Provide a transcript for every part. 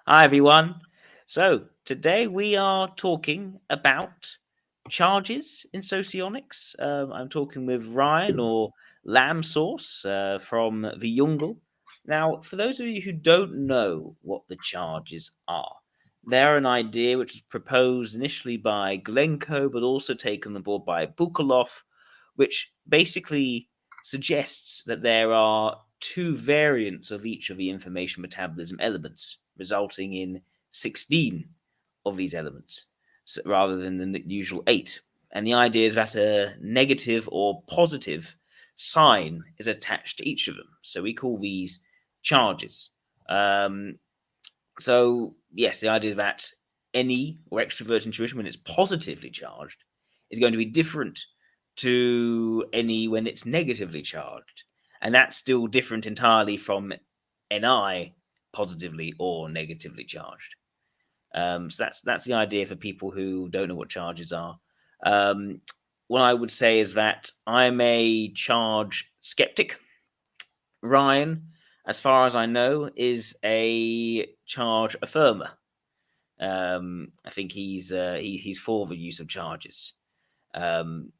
Hi, everyone. So, today we are talking about charges in socionics. I'm talking with Ryan or Lamb Sauce from the Jungle. Now, for those of you who don't know what the charges are, they're an idea which was proposed initially by Glencoe, but also taken on board by Bukalov, which basically suggests that there are two variants of each of the information metabolism elements, resulting in 16 of these elements rather than the usual 8. And the idea is that a negative or positive sign is attached to each of them. So we call these charges. So, yes, the idea is that any or extrovert intuition, when it's positively charged, is going to be different to any when it's negatively charged. And that's still different entirely from NI positively or negatively charged. So that's the idea for people who don't know what charges are. What I would say is that I'm a charge skeptic. Ryan, as far as I know, is a charge affirmer. I think he's for the use of charges. And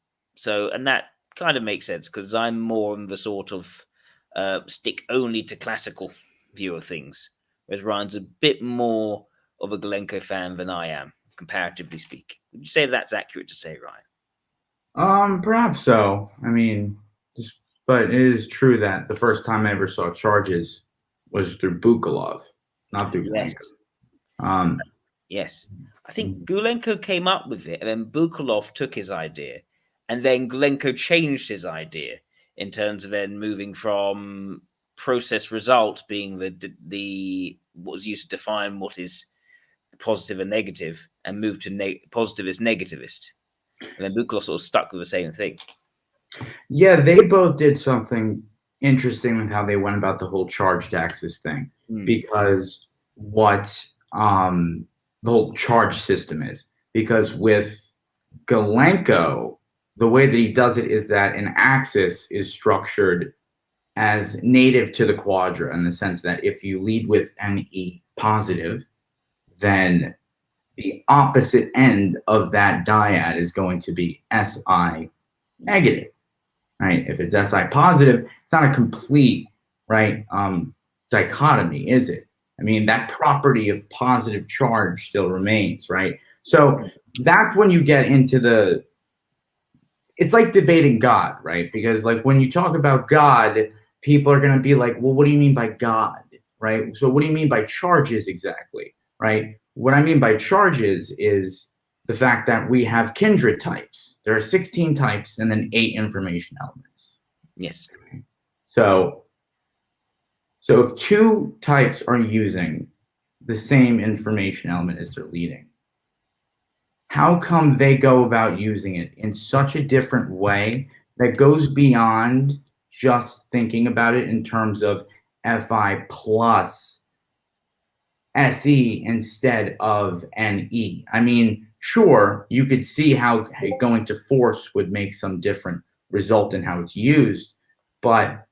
that kind of makes sense because I'm more in the sort of stick only to classical view of things, whereas Ryan's a bit more of a Glencoe fan than I am, comparatively speaking. Would you say that's accurate to say, Ryan? Perhaps so. I mean, but it is true that the first time I ever saw charges was through Bukalov, not through Glencoe. Yes. Um, Yes. I think Gulenko came up with it, and then Bukalov took his idea, and then Gulenko changed his idea in terms of then moving from process result being the what was used to define what is positive and negative, and moved to positivist negativist. And then Bukalov sort of stuck with the same thing. yeah, they both did something interesting with how they went about the whole charged axis thing, because what the whole charge system is. Because with Galenko, the way that he does it is that an axis is structured as native to the quadra in the sense that if you lead with Ne positive, then the opposite end of that dyad is going to be Si negative, right? If it's Si positive, it's not a complete, right, dichotomy, is it? I mean, that property of positive charge still remains, right? So that's when you get into it's like debating God, right? Because like when you talk about God, people are going to be like, well, what do you mean by God, right? So what do you mean by charges exactly, right? What I mean by charges is the fact that we have kindred types. There are 16 types and then 8 information elements. Yes. So if two types are using the same information element as their leading, how come they go about using it in such a different way that goes beyond just thinking about it in terms of Fi plus Se instead of Ne? I mean, sure, you could see how going to force would make some different result in how it's used, but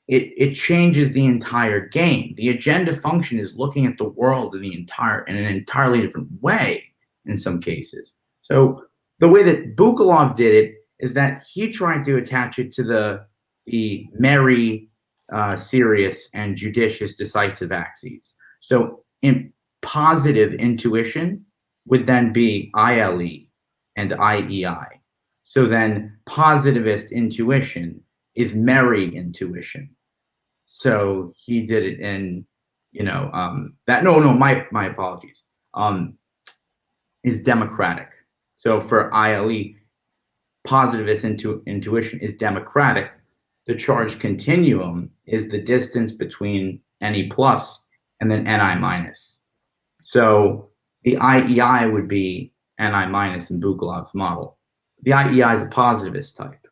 it changes the entire game. The agenda function is looking at the world in an entirely different way in some cases. So the way that Bukalov did it is that he tried to attach it to the merry, serious, and judicious decisive axes. So in positive intuition would then be ILE and IEI. So then positivist intuition is merry intuition. So he did it in, that my apologies. Is democratic. So for ILE, positivist intuition is democratic. The charge continuum is the distance between Ne plus and then Ni minus. So the IEI would be Ni minus in Bukalov's model. The IEI is a positivist type.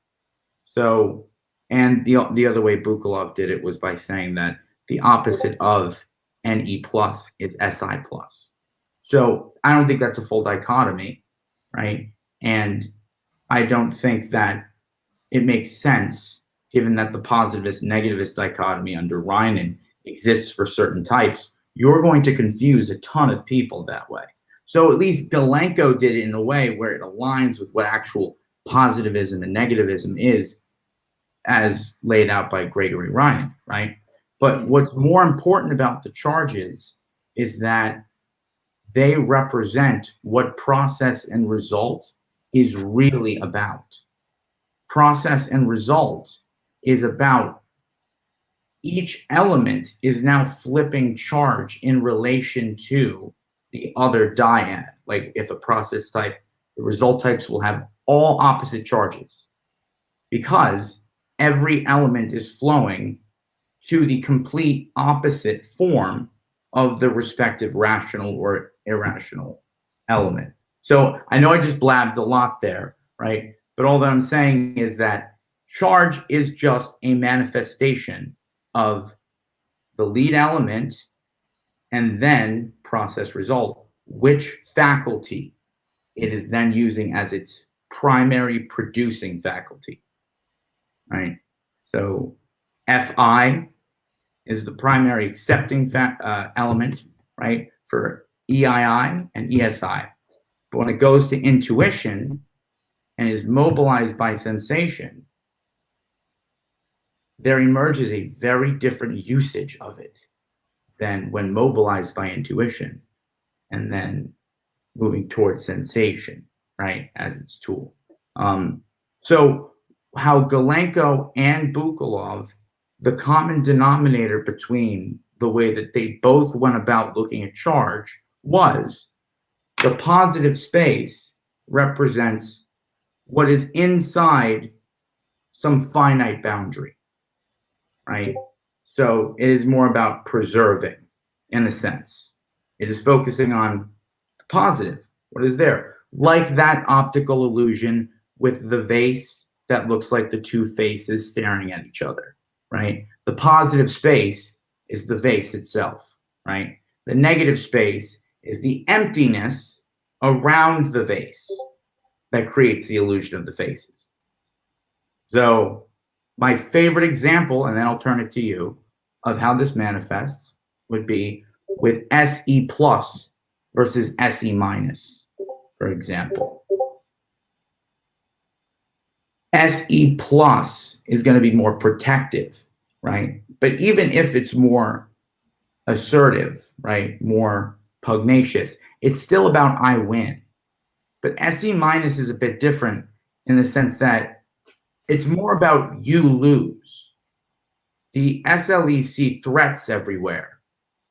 So, and the other way Bukalov did it was by saying that the opposite of Ne plus is Si plus. So I don't think that's a full dichotomy, right? And I don't think that it makes sense given that the positivist negativist dichotomy under Reinen exists for certain types. you're going to confuse a ton of people that way. So at least Galenko did it in a way where it aligns with what actual positivism and negativism is, as laid out by Gregory Ryan, right? But what's more important about the charges is that they represent what process and result is really about. Process and result is about each element is now flipping charge in relation to the other dyad. Like if a process type, the result types will have all opposite charges because every element is flowing to the complete opposite form of the respective rational or irrational element. So I know I just blabbed a lot there, right? But all that I'm saying is that charge is just a manifestation of the lead element and then process result, which faculty it is then using as its primary producing faculty, right? So Fi is the primary accepting element, right, for EII and ESI. But when it goes to intuition and is mobilized by sensation, there emerges a very different usage of it than when mobilized by intuition and then moving towards sensation, right, as its tool. So how Galenko and Bukolov, the common denominator between the way that they both went about looking at charge was the positive space represents what is inside some finite boundary, right? So it is more about preserving, in a sense. It is focusing on the positive, what is there. Like that optical illusion with the vase that looks like the two faces staring at each other, right? The positive space is the vase itself, right? The negative space is the emptiness around the vase that creates the illusion of the faces. So my favorite example, and then I'll turn it to you, of how this manifests would be with SE plus versus SE minus, for example. SE plus is going to be more protective, right? But even if it's more assertive, right, more pugnacious, it's still about I win. But SE minus is a bit different in the sense that it's more about you lose. The SLE see threats everywhere,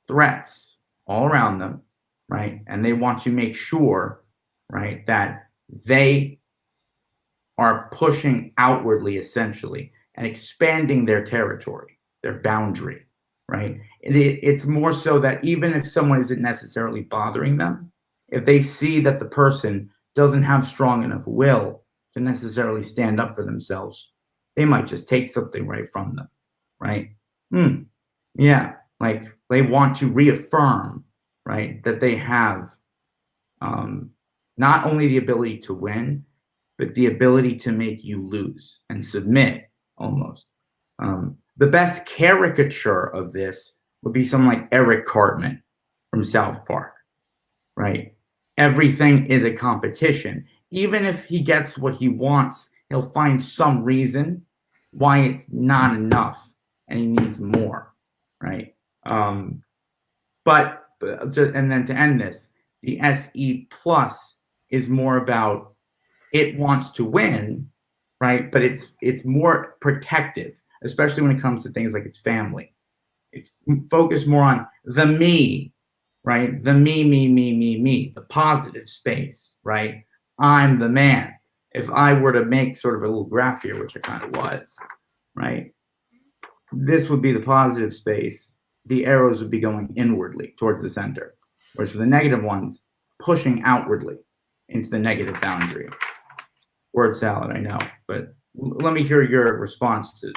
threats all around them, right? And they want to make sure, right, that they are pushing outwardly essentially and expanding their territory, their boundary, right? It's more so that even if someone isn't necessarily bothering them, if they see that the person doesn't have strong enough will to necessarily stand up for themselves, they might just take something right from them, right? Yeah, like they want to reaffirm, right, that they have not only the ability to win, but the ability to make you lose and submit almost. The best caricature of this would be someone like Eric Cartman from South Park, right? Everything is a competition. Even if he gets what he wants, he'll find some reason why it's not enough and he needs more, right? And then to end this, the SE plus is more about it wants to win, right? But it's more protective, especially when it comes to things like its family. It's focused more on the me, right? The me, the positive space, right? I'm the man. If I were to make sort of a little graph here, which I kind of was, right? This would be the positive space. The arrows would be going inwardly towards the center, whereas for the negative ones, pushing outwardly into the negative boundary. Word salad, I know, but let me hear your response to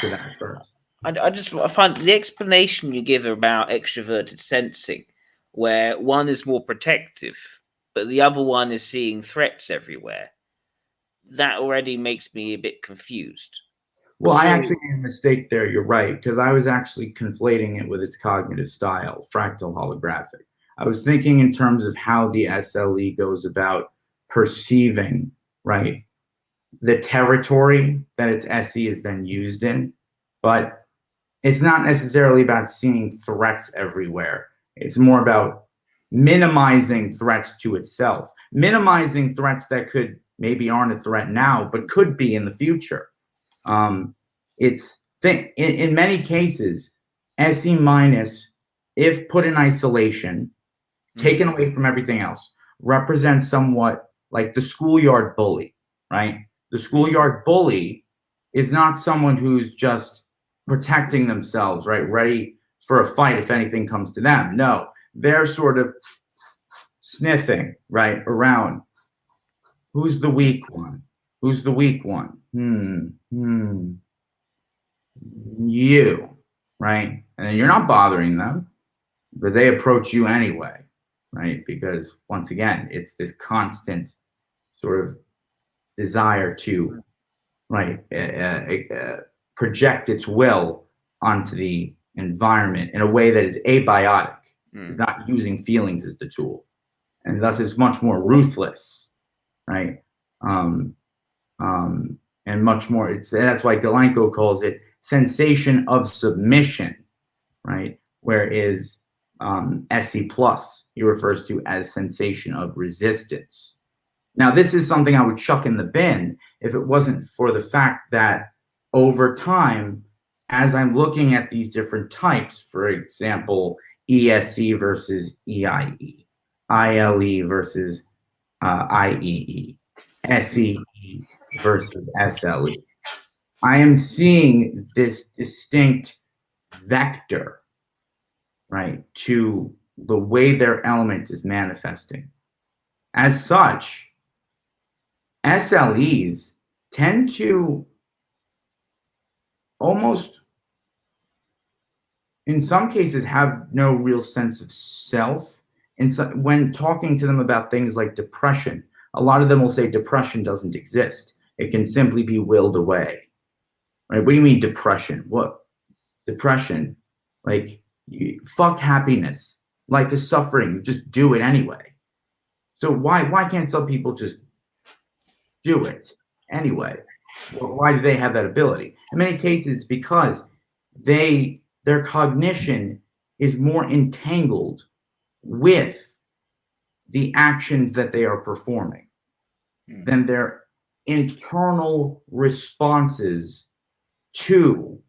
that first. I find the explanation you give about extroverted sensing, where one is more protective, but the other one is seeing threats everywhere, that already makes me a bit confused. Well, I So, actually made a mistake there. You're right, because I was actually conflating it with its cognitive style, fractal holographic. I was thinking in terms of how the SLE goes about perceiving, right, the territory that its SE is then used in, but it's not necessarily about seeing threats everywhere. It's more about minimizing threats to itself, minimizing threats that could maybe aren't a threat now, but could be in the future. It's in many cases, SE minus, if put in isolation, taken away from everything else, represents somewhat like the schoolyard bully, right? The schoolyard bully is not someone who's just protecting themselves, right? Ready for a fight if anything comes to them. No, they're sort of sniffing, right, around. Who's the weak one? Who's the weak one? You, right? And you're not bothering them, but they approach you anyway, right? Because once again, it's this constant sort of desire to, right, project its will onto the environment in a way that is abiotic. It's not using feelings as the tool, and thus it's much more ruthless, right? And much more. That's why Galenko calls it sensation of submission, right? Whereas SE plus he refers to as sensation of resistance. Now, this is something I would chuck in the bin if it wasn't for the fact that over time, as I'm looking at these different types, for example, ESE versus EIE, ILE versus IEE, SEE versus SLE, I am seeing this distinct vector, right, to the way their element is manifesting. As such, SLEs tend to almost, in some cases, have no real sense of self. And so, when talking to them about things like depression, a lot of them will say depression doesn't exist. It can simply be willed away. Right? What do you mean depression? What? Depression? Like, fuck happiness. Life is suffering. Just do it anyway. So why can't some people just do it anyway? Why do they have that ability? In many cases, it's because their cognition is more entangled with the actions that they are performing than their internal responses to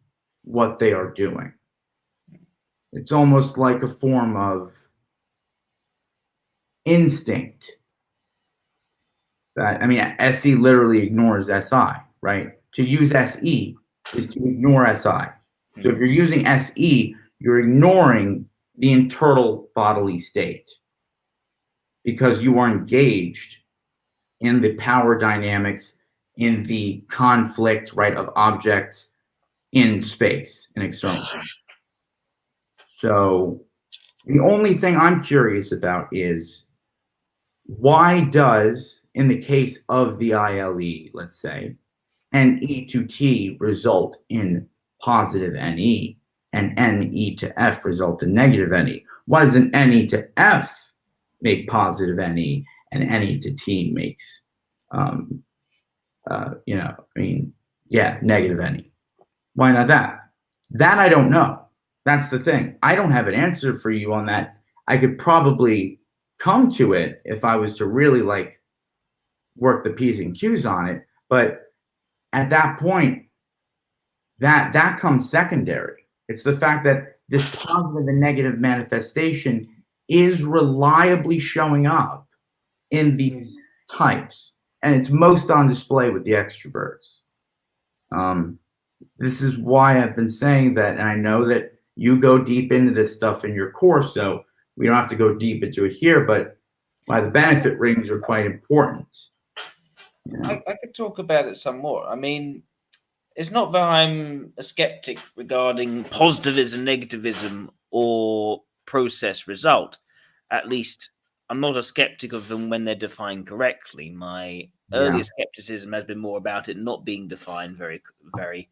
what they are doing. It's almost like a form of instinct. I mean, SE literally ignores SI, right? To use SE is to ignore SI. So if you're using SE, you're ignoring the internal bodily state because you are engaged in the power dynamics, in the conflict, right, of objects in space, in external space. So the only thing I'm curious about is why does, in the case of the ILE, let's say, NE to T result in positive NE and NE to F result in negative NE? Why does an NE to F make positive NE and NE to T makes, negative NE? Why not that? That I don't know. That's the thing. I don't have an answer for you on that. I could probably come to it if I was to really like work the P's and Q's on it. But at that point, that comes secondary. It's the fact that this positive and negative manifestation is reliably showing up in these types, and it's most on display with the extroverts. This is why I've been saying that, and I know that you go deep into this stuff in your course, so we don't have to go deep into it here, but why the benefit rings are quite important. You know? I could talk about it some more. I mean, it's not that I'm a skeptic regarding positivism, negativism, or process result. At least I'm not a skeptic of them when they're defined correctly. My earlier skepticism has been more about it not being defined very, very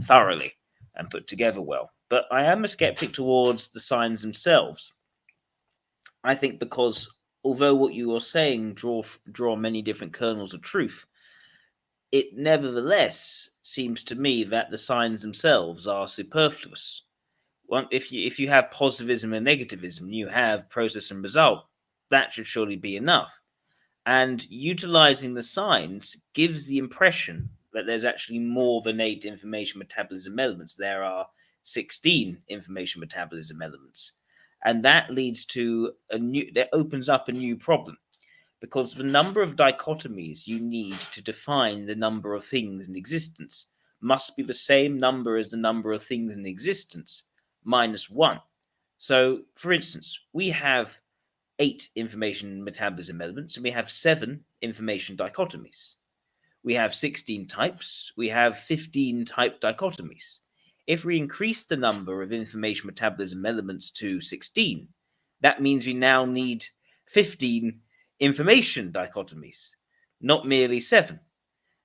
thoroughly and put together well. But I am a skeptic towards the signs themselves. I think because although what you are saying draw many different kernels of truth, it nevertheless seems to me that the signs themselves are superfluous. If you have positivism and negativism, you have process and result. That should surely be enough. And utilizing the signs gives the impression that there's actually more than 8 information metabolism elements. There are 16 information metabolism elements. And that leads to that opens up a new problem, because the number of dichotomies you need to define the number of things in existence must be the same number as the number of things in existence minus 1. So, for instance, we have 8 information metabolism elements and we have 7 information dichotomies. We have 16 types, we have 15 type dichotomies. If we increase the number of information metabolism elements to 16, that means we now need 15 information dichotomies, not merely 7.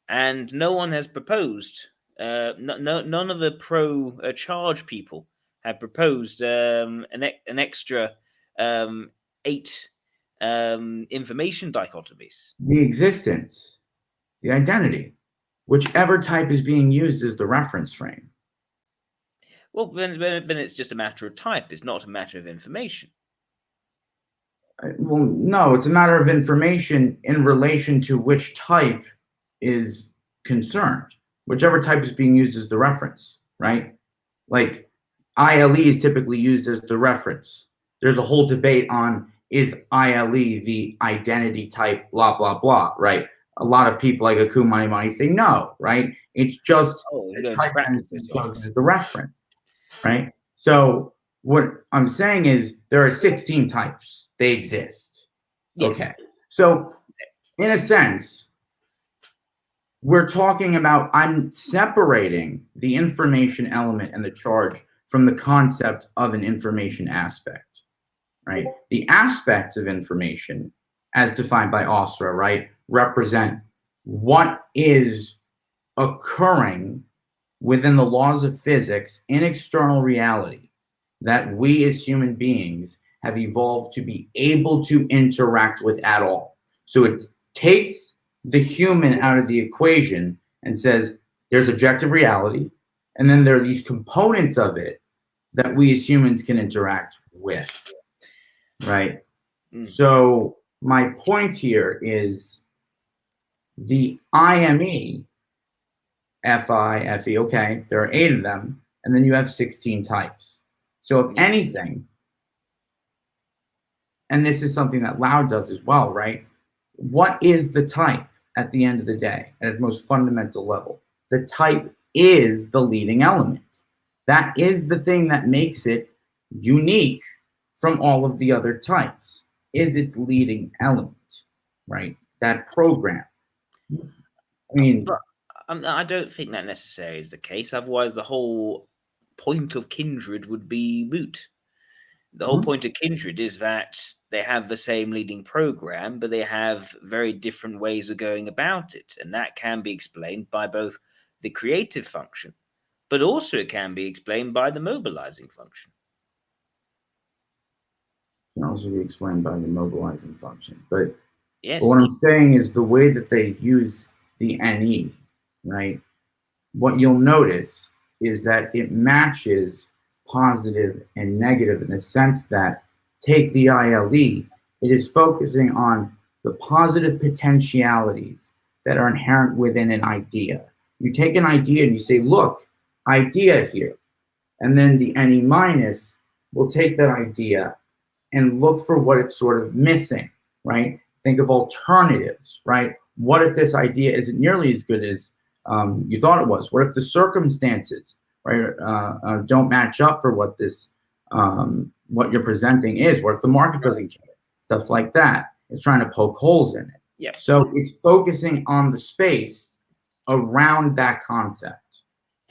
And no one has proposed, none of the pro-charge people have proposed an extra 8 information dichotomies. The existence, the identity, whichever type is being used is the reference frame. Well, then it's just a matter of type. It's not a matter of information. Well, no, it's a matter of information in relation to which type is concerned. Whichever type is being used as the reference, right? Like ILE is typically used as the reference. There's a whole debate on, is ILE the identity type, blah, blah, blah, right? A lot of people like Akum Money Money say no, right? It's just the type is the reference, right? So what I'm saying is there are 16 types. They exist. Yes. Okay. So in a sense, we're talking about, I'm separating the information element and the charge from the concept of an information aspect, right? The aspects of information, as defined by Osra, right, represent what is occurring within the laws of physics in external reality that we as human beings have evolved to be able to interact with at all. So it takes the human out of the equation and says there's objective reality, and then there are these components of it that we as humans can interact with, right? So my point here is the IME, FI, FE, okay, there are 8 of them, and then you have 16 types. So if anything, and this is something that Lau does as well, right? What is the type at the end of the day, at its most fundamental level? The type is the leading element. That is the thing that makes it unique from all of the other types, is its leading element, right? That program. I mean, but I don't think that necessarily is the case. Otherwise, the whole point of Kindred would be moot. The whole point of Kindred is that they have the same leading program, but they have very different ways of going about it. And that can be explained by both the creative function, but also it can be explained by the mobilizing function. It can also be explained by the mobilizing function. But, yes. But what I'm saying is the way that they use the NE, right? What you'll notice is that it matches positive and negative in the sense that, take the ILE, it is focusing on the positive potentialities that are inherent within an idea. You take an idea and you say, look, idea here. And then the NE minus will take that idea and look for what it's sort of missing, right? Think of alternatives, right? What if this idea isn't nearly as good as you thought it was? What if the circumstances, right, don't match up for what this, what you're presenting is? What if the market doesn't care? Stuff like that. It's trying to poke holes in it. Yeah. So it's focusing on the space around that concept.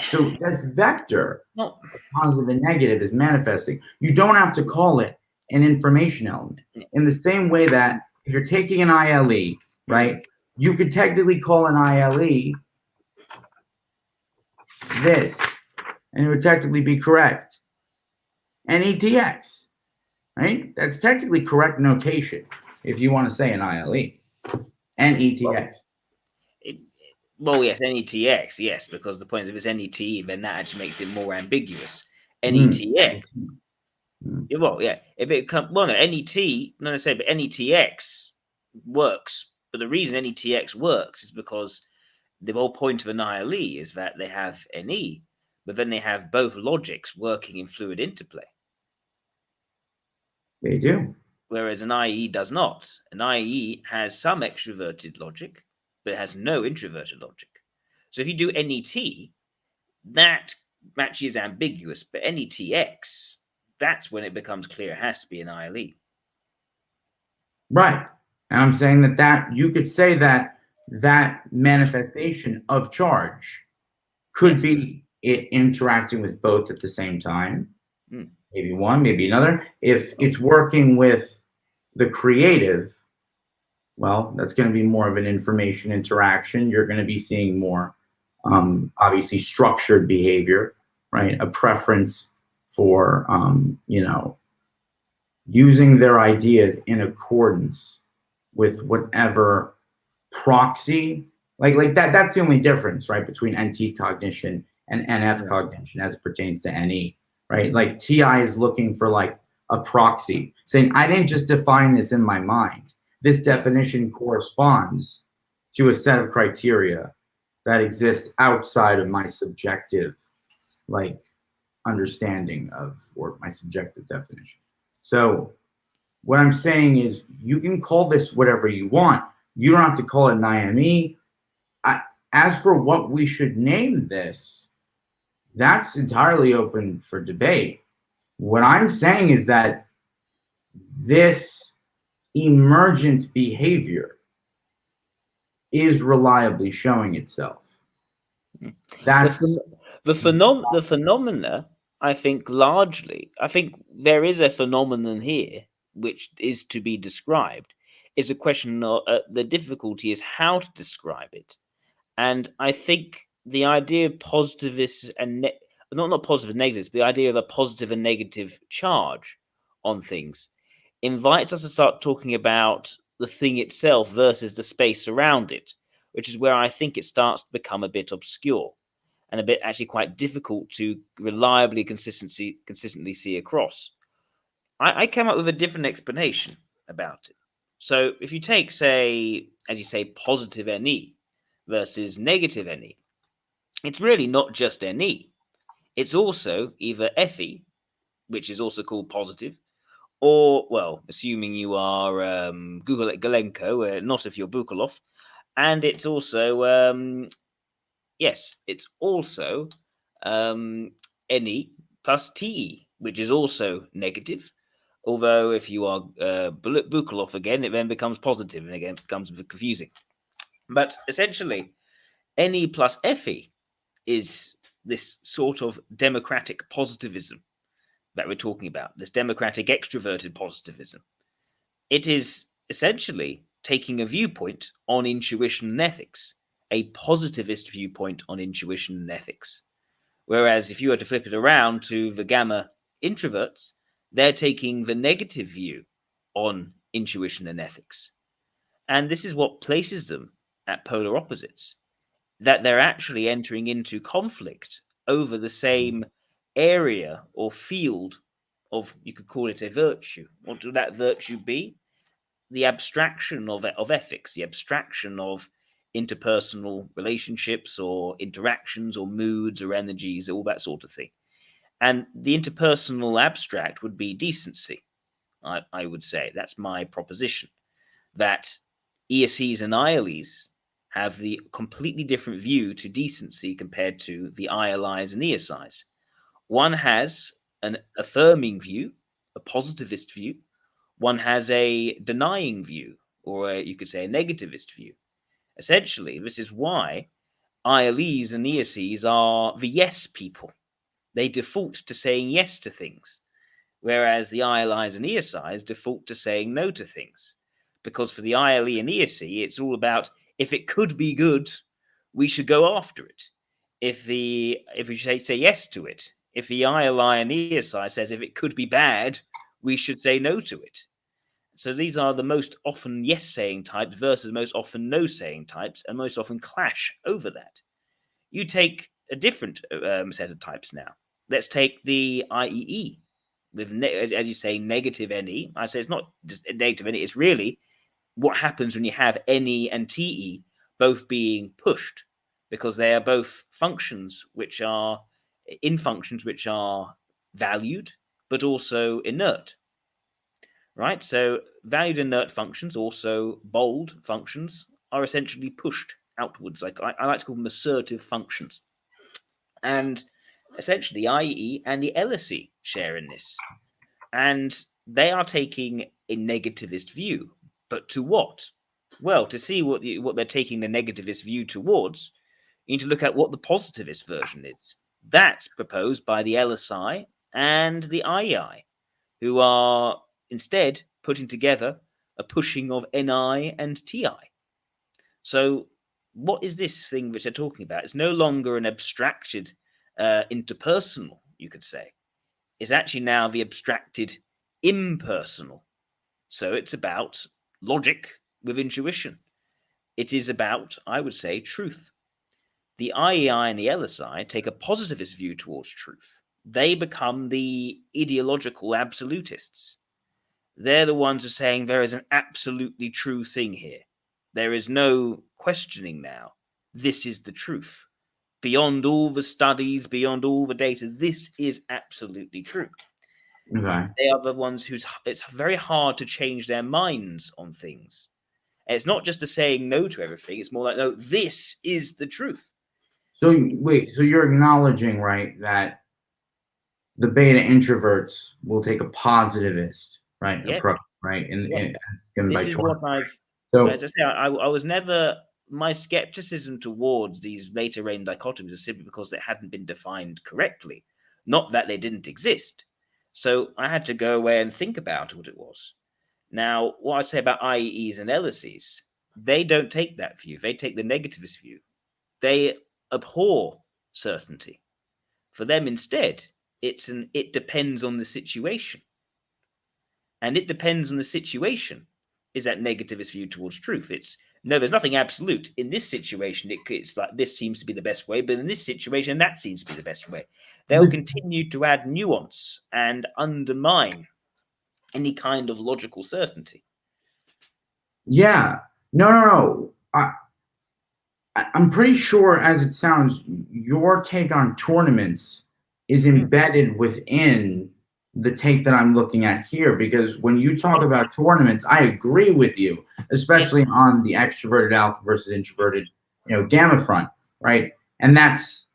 So this vector, positive and negative, is manifesting. You don't have to call it an information element. In the same way that if you're taking an ILE, right, you could technically call an ILE this, and it would technically be correct. NETX, right? That's technically correct notation if you want to say an ILE. NETX. Well, yes, NETX, yes, because the point is if it's NET, then that actually makes it more ambiguous. NETX. Well, yeah, if it comes, well, no, NET, not necessarily, but NETX works. But the reason NETX works is because the whole point of an ILE is that they have NE, but then they have both logics working in fluid interplay. They do. Whereas an IE does not. An IE has some extroverted logic, but it has no introverted logic. So if you do NET, that actually is ambiguous, but NETX, that's when it becomes clear it has to be an ILE. Right. And I'm saying that you could say that manifestation of charge could be it interacting with both at the same time. Maybe one, maybe another. If it's working with the creative, well, that's going to be more of an information interaction. You're going to be seeing more, obviously, structured behavior, right? A preference for, using their ideas in accordance with whatever proxy, like that. That's the only difference, right, between NT cognition and NF cognition as it pertains to NE, right? Like TI is looking for like a proxy, saying I didn't just define this in my mind. This definition corresponds to a set of criteria that exist outside of my subjective, like, understanding of, or my subjective definition. So what I'm saying is you can call this whatever you want. You don't have to call it NIME. As for what we should name this, that's entirely open for debate. What I'm saying is that this emergent behavior is reliably showing itself. That's the phenomena, I think there is a phenomenon here which is to be described. It's a question of the difficulty is how to describe it. And I think the idea of positivist and not positive and negatives, but the idea of a positive and negative charge on things invites us to start talking about the thing itself versus the space around it, which is where I think it starts to become a bit obscure and a bit actually quite difficult to reliably consistently see across. I came up with a different explanation about it. So if you take, say, as you say, positive NE versus negative NE, it's really not just NE. It's also either FE, which is also called positive, or, well, assuming you are Galenko, not if you're Bukalov, and it's also, yes, it's also NE plus TE, which is also negative. Although if you are Bukalov again, it then becomes positive, and again, it becomes confusing. But essentially, NE plus FE is this sort of democratic positivism that we're talking about, this democratic extroverted positivism. It is essentially taking a viewpoint on intuition and ethics, a positivist viewpoint on intuition and ethics. Whereas if you were to flip it around to the gamma introverts, they're taking the negative view on intuition and ethics. And this is what places them at polar opposites, that they're actually entering into conflict over the same area or field of, you could call it a virtue. What would that virtue be? The abstraction of ethics, the abstraction of interpersonal relationships or interactions or moods or energies, all that sort of thing. And the interpersonal abstract would be decency, I would say. That's my proposition. That ESEs and ILEs have the completely different view to decency compared to the ILIs and ESIs. One has an affirming view, a positivist view. One has a denying view, or you could say a negativist view. Essentially, this is why ILEs and ESEs are the yes people. They default to saying yes to things, whereas the ILIs and ESIs default to saying no to things. Because for the ILE and ESE, it's all about if it could be good, we should go after it. if we say yes to it. If the ILI and ESI says if it could be bad, we should say no to it. So these are the most often yes-saying types versus most often no-saying types, and most often clash over that. You take a different set of types now. Let's take the IEE with, as you say, negative NE. I say it's not just negative NE. It's really what happens when you have NE and TE both being pushed, because they are both functions which are valued, but also inert. Right? So valued inert functions, also bold functions, are essentially pushed outwards. Like I like to call them assertive functions. And essentially, the IEE and the LSE share in this. And they are taking a negativist view. But to what? Well, to see what they're taking the negativist view towards, you need to look at what the positivist version is. That's proposed by the LSI and the IEI, who are instead putting together a pushing of NI and TI. So what is this thing which they're talking about? It's no longer an abstracted interpersonal, you could say. It's actually now the abstracted impersonal. So it's about logic with intuition. It is about, I would say, truth. The IEI and the LSI take a positivist view towards truth. They become the ideological absolutists. They're the ones who are saying there is an absolutely true thing here. There is no questioning now. This is the truth. Beyond all the studies, beyond all the data, this is absolutely true. Okay. They are the ones it's very hard to change their minds on things. And it's not just a saying no to everything. It's more like, no, this is the truth. So wait, so you're acknowledging, right, that the beta introverts will take a positivist, right, Yeah. approach, right? This is what I've. So Just say, I was never. My skepticism towards these later reign dichotomies is simply because they hadn't been defined correctly, not that they didn't exist. So I had to go away and think about what it was. Now, what I'd say about IEEs and LSEs, they don't take that view. They take the negativist view. They abhor certainty. For them, instead, it depends on the situation. And it depends on the situation is that negativist view towards truth. It's no, there's nothing absolute. In this situation, it's like this seems to be the best way, but in this situation, that seems to be the best way. They'll continue to add nuance and undermine any kind of logical certainty. Yeah. No. I'm pretty sure, as it sounds, your take on tournaments is embedded within the take that I'm looking at here. Because when you talk about tournaments, I agree with you, especially on the extroverted alpha versus introverted, gamma front, right? And that's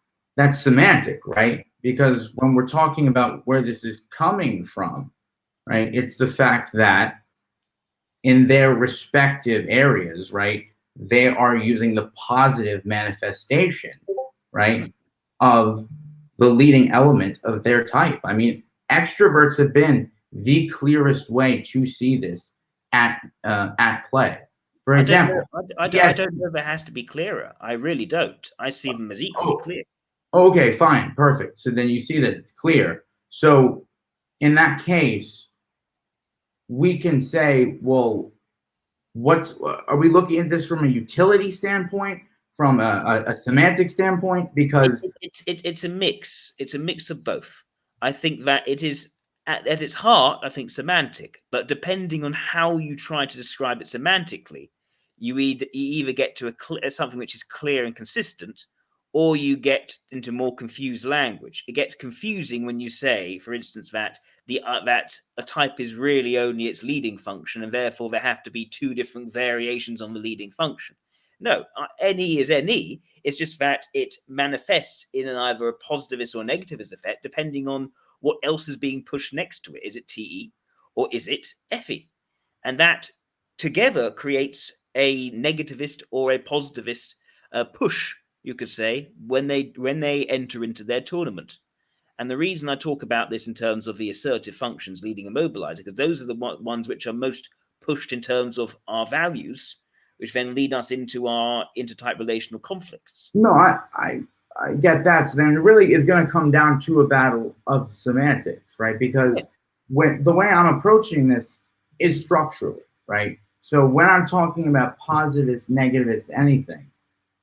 semantic, right? Because when we're talking about where this is coming from, right, it's the fact that in their respective areas, right, they are using the positive manifestation, right, of the leading element of their type. I mean, extroverts have been the clearest way to see this at play. For example, I don't know if it has to be clearer. I really don't. I see them as equally clear. Okay, fine, perfect. So then you see that it's clear. So in that case, we can say, well, are we looking at this from a utility standpoint, from a semantic standpoint? Because it's a mix. It's a mix of both. I think that it is at its heart, I think, semantic. But depending on how you try to describe it semantically, you either get to something which is clear and consistent, or you get into more confused language. It gets confusing when you say, for instance, that that a type is really only its leading function, and therefore there have to be two different variations on the leading function. No, NE is NE. It's just that it manifests in either a positivist or negativist effect, depending on what else is being pushed next to it. Is it TE or is it FE? And that together creates a negativist or a positivist push, you could say, when they enter into their tournament. And the reason I talk about this in terms of the assertive functions leading and mobilizing, because those are the ones which are most pushed in terms of our values, which then lead us into our intertype relational conflicts. No, I I get that. So then it really is going to come down to a battle of semantics, right? Because when the way I'm approaching this is structurally, right? So when I'm talking about positivist, negativist, anything,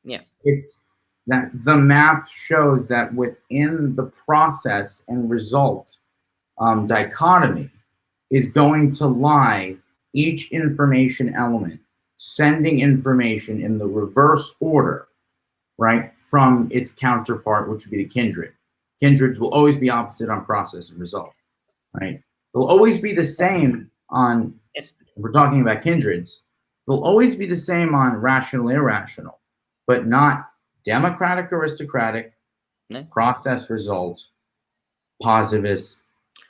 Yeah. it's that the math shows that within the process and result dichotomy is going to lie each information element sending information in the reverse order, right, from its counterpart, which would be the kindred. Kindreds will always be opposite on process and result, right? They'll always be the same on, Yes. if we're talking about kindreds, they'll always be the same on rational, irrational, but not democratic, aristocratic, No. process, result, positivist,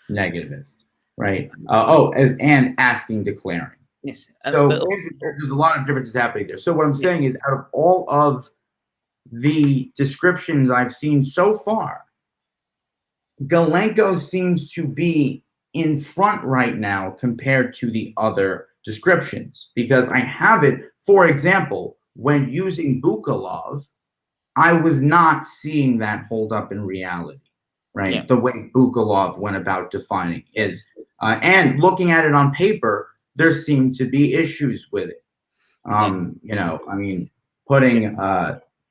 negativist, right? And asking, declaring. Yes. So there's a lot of differences happening there. So what I'm saying is, out of all of the descriptions I've seen so far, Galenko seems to be in front right now compared to the other descriptions, because I have it, for example, when using Bukalov, I was not seeing that hold up in reality, right? Yeah. The way Bukalov went about defining is, and looking at it on paper, there seem to be issues with it. You know, I mean, putting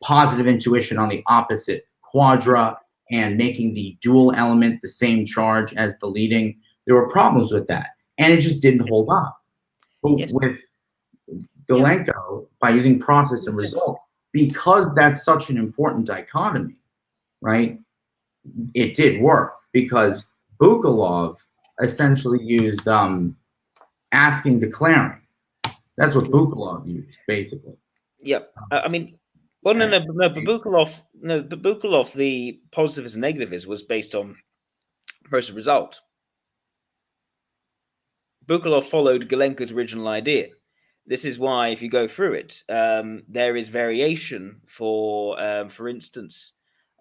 positive intuition on the opposite quadra and making the dual element the same charge as the leading, there were problems with that, and it just didn't hold up. But with Galenko, by using process and result, because that's such an important dichotomy, right? It did work, because Bukalov essentially used asking, declaring. That's what Bukalov used, basically. Yep. I mean, well, no, but Bukalov, the positivist and negativist was based on process result. Bukalov followed Galenko's original idea. This is why, if you go through it, there is variation for instance,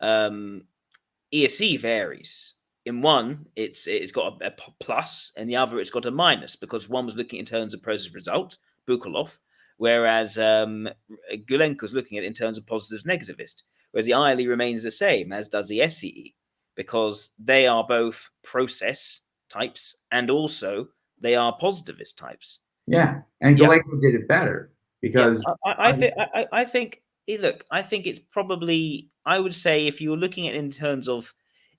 ESE varies. In one, it's got a plus, and the other it's got a minus, because one was looking in terms of process result, Bukalov, whereas Gulenko's looking at it in terms of positive negativist, whereas the ILE remains the same, as does the SEE, because they are both process types and also they are positivist types. Yeah, and Galenko did it better, because I think look, I think it's probably, I would say, if you're looking at it in terms of,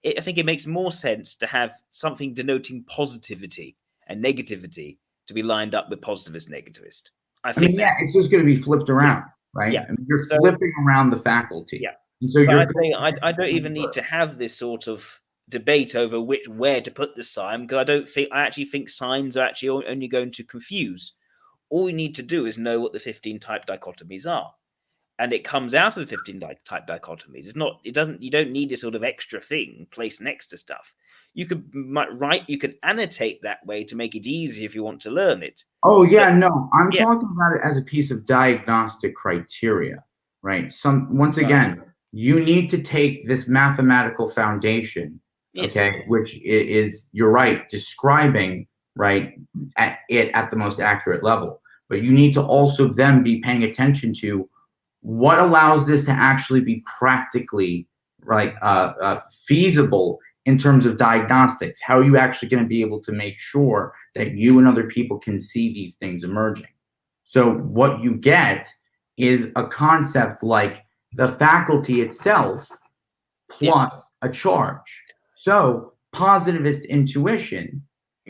I think it makes more sense to have something denoting positivity and negativity to be lined up with positivist negativist. I think it's just going to be flipped around, right? Yeah. I mean, you're flipping around the faculty. Yeah. And so I don't even need to have this sort of debate over where to put the sign, because I actually think signs are actually only going to confuse. All we need to do is know what the 15 type dichotomies are, and it comes out of the 15 type dichotomies. You don't need this sort of extra thing placed next to stuff. You could annotate that way to make it easy if you want to learn it. Oh yeah, no, I'm talking about it as a piece of diagnostic criteria, right? Once again, you need to take this mathematical foundation, okay, which is, you're right, describing, right, at the most accurate level. But you need to also then be paying attention to what allows this to actually be practically, right, feasible in terms of diagnostics. How are you actually going to be able to make sure that you and other people can see these things emerging? So what you get is a concept like the faculty itself plus a charge. So positivist intuition,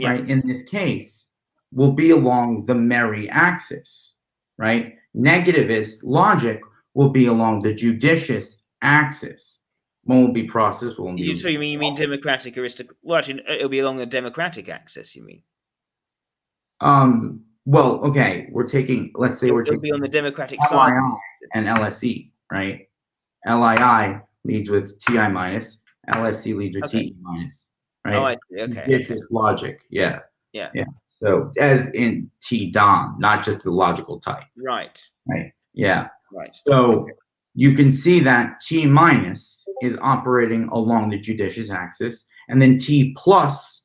right, in this case, will be along the merry axis, right? Negativist logic will be along the judicious axis. One will be process, one will be... So you mean democratic aristocratic? Well, actually, it'll be along the democratic axis, you mean? Well, okay, let's say we're taking... It'll be on the democratic side. LII and LSE, right? LII leads with TI minus, LSE leads with TE minus, right? Oh, I see, okay. Judicious logic, yeah. Yeah. So as in T-DOM, not just the logical type. Right. Yeah. Right. So you can see that T minus is operating along the judicious axis, and then T plus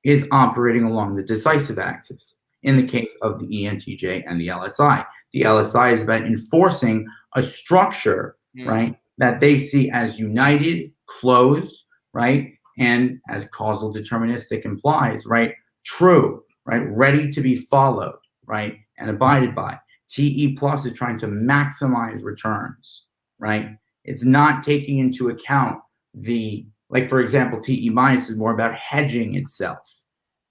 is operating along the decisive axis in the case of the ENTJ and the LSI. The LSI is about enforcing a structure, right, that they see as united, closed, right? And as causal deterministic implies, right? True, right? Ready to be followed, right? And abided by. TE plus is trying to maximize returns, right? It's not taking into account like for example, TE minus is more about hedging itself.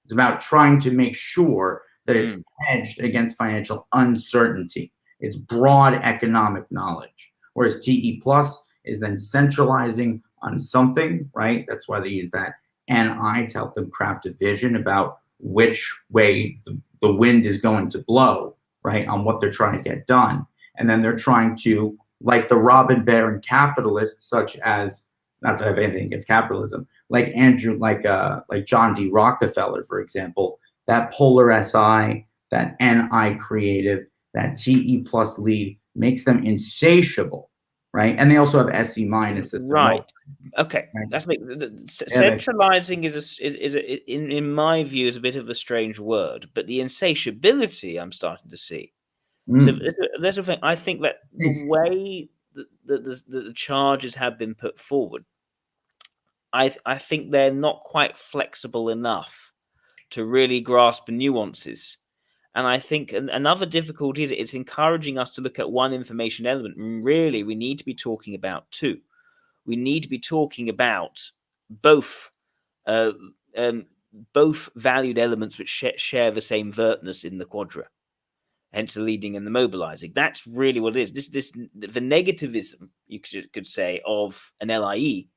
It's about trying to make sure that it's hedged against financial uncertainty. It's broad economic knowledge. Whereas TE plus is then centralizing on something, right? That's why they use that NI to help them craft a vision about which way the wind is going to blow, right? On what they're trying to get done. And then they're trying to, like the Robin Baron capitalists, such as, not that I have anything against capitalism, like John D. Rockefeller, for example, that polar SI, that NI creative, that TE plus lead makes them insatiable, right? And they also have SE minus as right. Okay, right? that's centralizing in my view is a bit of a strange word, but the insatiability I'm starting to see. So there's a thing. I think that the way the charges have been put forward, I think they're not quite flexible enough to really grasp the nuances. And I think another difficulty is it's encouraging us to look at one information element. And really, we need to be talking about two. We need to be talking about both both valued elements which share the same vertness in the quadra, hence the leading and the mobilizing. That's really what it is. The negativism, you could say, of an LIE.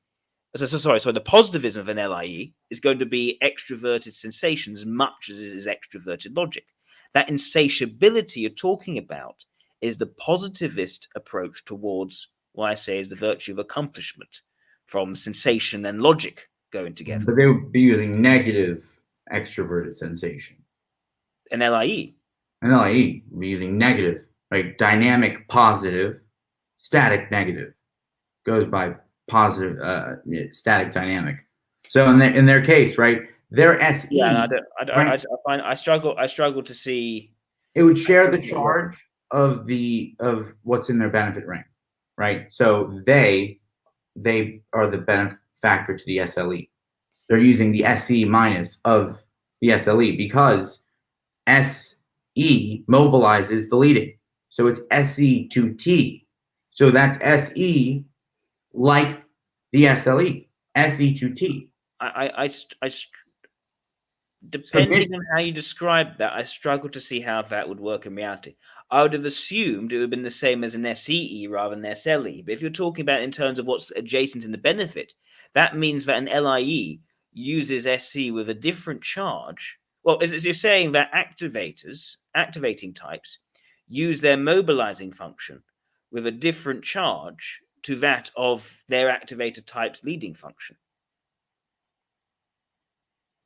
So the positivism of an LIE is going to be extroverted sensation as much as it is extroverted logic. That insatiability you're talking about is the positivist approach towards what I say is the virtue of accomplishment, from sensation and logic going together. But they would be using negative extroverted sensation. An LIE. An LIE would be using negative, right? Dynamic positive, static negative. Goes by positive, static dynamic. So in their case, right, their SE. Yeah, I struggle to see. It would share the charge of what's in their benefit ring, right? So they are the benefactor to the SLE. They're using the SE minus of the SLE because SE mobilizes the leading. So it's SE to T. So that's SE like the SLE, SE to T. Depending on how you describe that, I struggle to see how that would work in reality. I would have assumed it would have been the same as an SEE rather than SLE. But if you're talking about in terms of what's adjacent in the benefit, that means that an LIE uses SE with a different charge. Well, as you're saying that activating types, use their mobilizing function with a different charge to that of their activator type's leading function.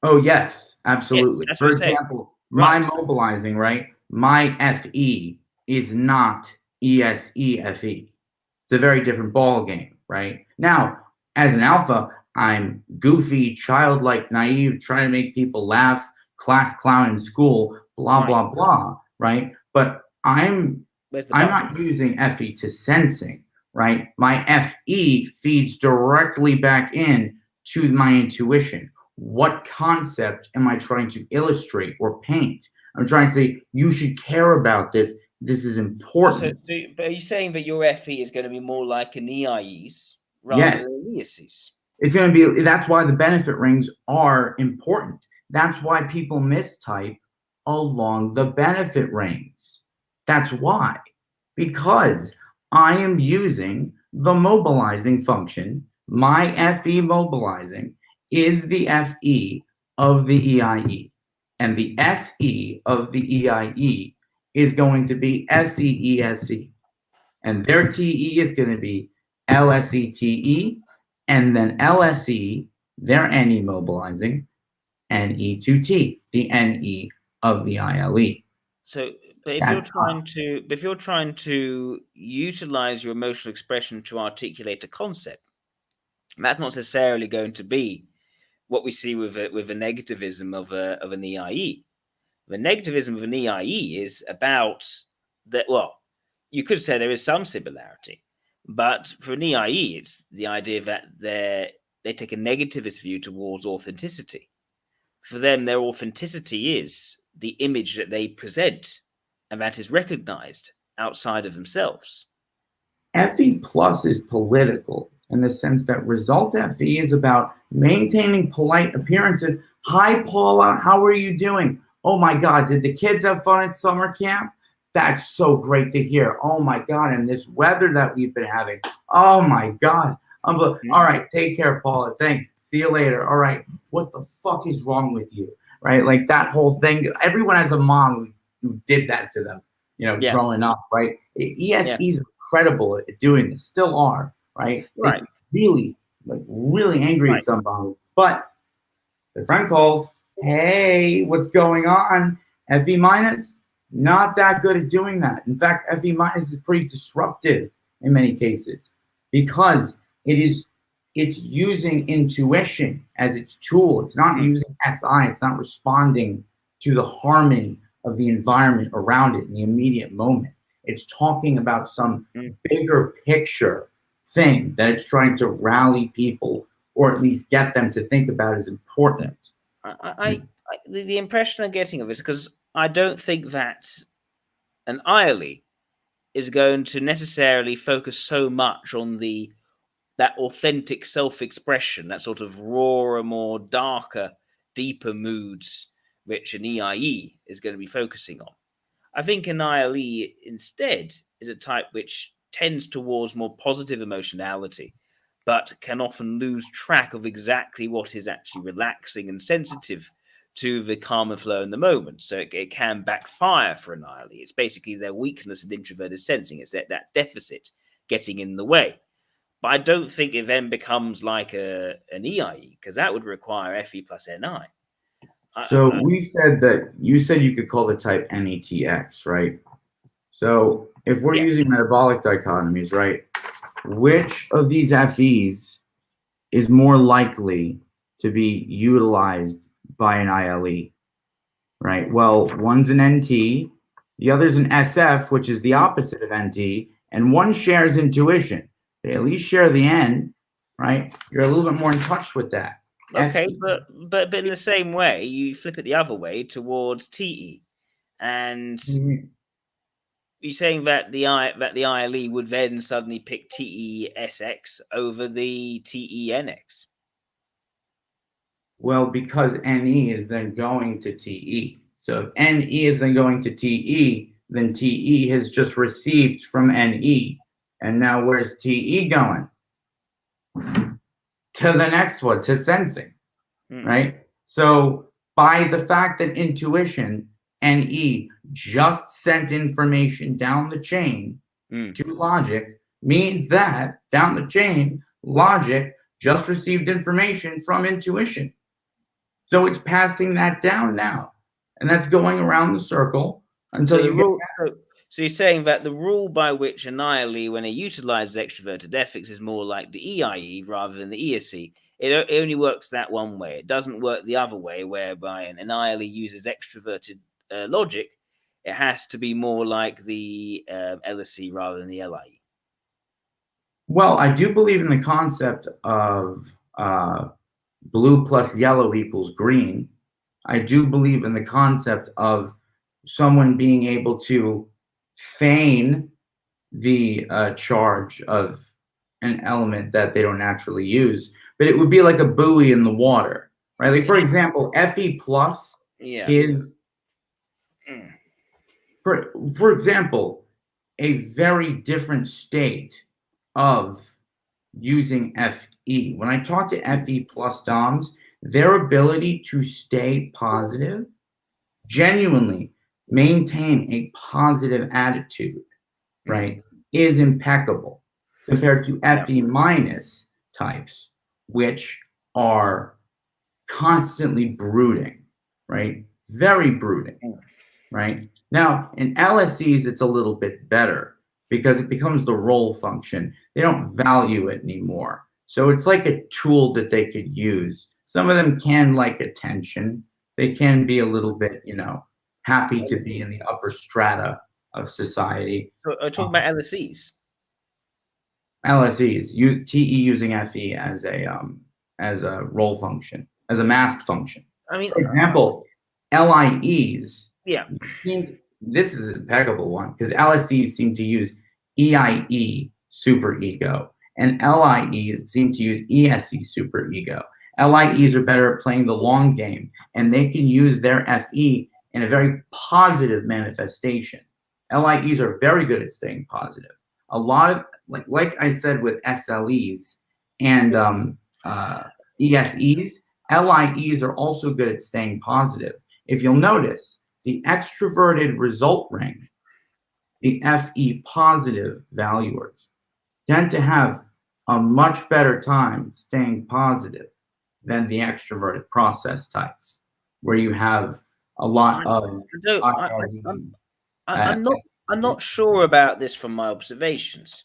Oh, yes, absolutely. Yes, for example, my mobilizing, right? My FE is not ESEFE. It's a very different ball game, right? Now, as an alpha, I'm goofy, childlike, naive, trying to make people laugh, class clown in school, blah, blah, blah, right? But I'm not using FE to sensing, right? My FE feeds directly back in to my intuition. What concept am I trying to illustrate or paint? I'm trying to say, you should care about this. This is important. But are you saying that your FE is going to be more like an EIEs rather than ESEs? It's going to be, that's why the benefit rings are important. That's why people mistype along the benefit rings. That's why. Because I am using the mobilizing function, my FE mobilizing is the FE of the EIE. And the SE of the EIE is going to be SEESE. And their TE is going to be LSETE. And then LSE, their NE mobilizing, NE2T, the NE of the ILE. So, but if you're trying to utilize your emotional expression to articulate a concept, that's not necessarily going to be what we see with a negativism of an EIE. The negativism of an EIE is about that. Well, you could say there is some similarity. But for an EIE, it's the idea that they take a negativist view towards authenticity. For them, their authenticity is the image that they present, and that is recognized outside of themselves. FE plus is political in the sense that result FE is about maintaining polite appearances. Hi, Paula, how are you doing? Oh my God, did the kids have fun at summer camp? That's so great to hear. Oh my God, and this weather that we've been having. Oh my God. All right, take care, Paula. Thanks. See you later. All right. What the fuck is wrong with you? Right? Like that whole thing. Everyone has a mom who did that to them, growing up, right? ESEs are incredible at doing this, still are, right? Right. Really angry at somebody. But their friend calls, hey, what's going on? FE minus, not that good at doing that. In fact, FE minus is pretty disruptive in many cases because it's using intuition as its tool. It's not using SI. It's not responding to the harmony of the environment around it in the immediate moment. It's talking about some bigger picture thing that it's trying to rally people or at least get them to think about as important. The impression I'm getting of it is because I don't think that an ILE is going to necessarily focus so much on that authentic self-expression, that sort of rawer, more darker, deeper moods which an EIE is going to be focusing on. I think an ILE instead is a type which tends towards more positive emotionality, but can often lose track of exactly what is actually relaxing and sensitive to the calm and flow in the moment. So it can backfire for an ILE. It's basically their weakness in introverted sensing. It's that deficit getting in the way. But I don't think it then becomes like an EIE, because that would require FE plus NI. So you said you could call the type NETX, right? So if we're using metabolic dichotomies, right, which of these FEs is more likely to be utilized by an ILE, right? Well, one's an NT, the other's an SF, which is the opposite of NT, and one shares intuition. They at least share the N, right? You're a little bit more in touch with that. Okay, but in the same way, you flip it the other way towards TE, and you're saying that the ILE would then suddenly pick TE-SX over the TE-NX. Well, because NE is then going to TE. So if NE is then going to TE, then TE has just received from NE. And now where's TE going? To the next one, to sensing, right? So by the fact that intuition, NE, just sent information down the chain to logic, means that down the chain, logic just received information from intuition. So it's passing that down now. And that's going around the circle until So you're saying that the rule by which an ILE, when it utilizes extroverted ethics, is more like the EIE rather than the ESE. It only works that one way. It doesn't work the other way, whereby an ILE uses extroverted logic. It has to be more like the LSE rather than the LIE. Well, I do believe in the concept of blue plus yellow equals green. I do believe in the concept of someone being able to feign the charge of an element that they don't naturally use, but it would be like a buoy in the water, right? Like, for example, FE plus is, for example, a very different state of using FE. When I talk to FE plus DOMs, their ability to stay positive, genuinely maintain a positive attitude, right, is impeccable compared to FE minus types, which are constantly brooding, right? Very brooding, right? Now, in LSEs, it's a little bit better because it becomes the role function. They don't value it anymore. So it's like a tool that they could use. Some of them can like attention. They can be a little bit, happy to be in the upper strata of society. So, talking about LSEs. LSEs, TE using FE as a role function, as a mask function. I mean, For example, LIEs. yeah. This is an impeccable one because LSEs seem to use EIE superego, and LIEs seem to use ESE superego. LIEs are better at playing the long game, and they can use their FE in a very positive manifestation. LIEs are very good at staying positive. A lot of, like I said with SLEs and ESEs, LIEs are also good at staying positive. If you'll notice, the extroverted result ring, the FE positive valuers, tend to have a much better time staying positive than the extroverted process types, where you have a lot of I'm not sure about this from my observations.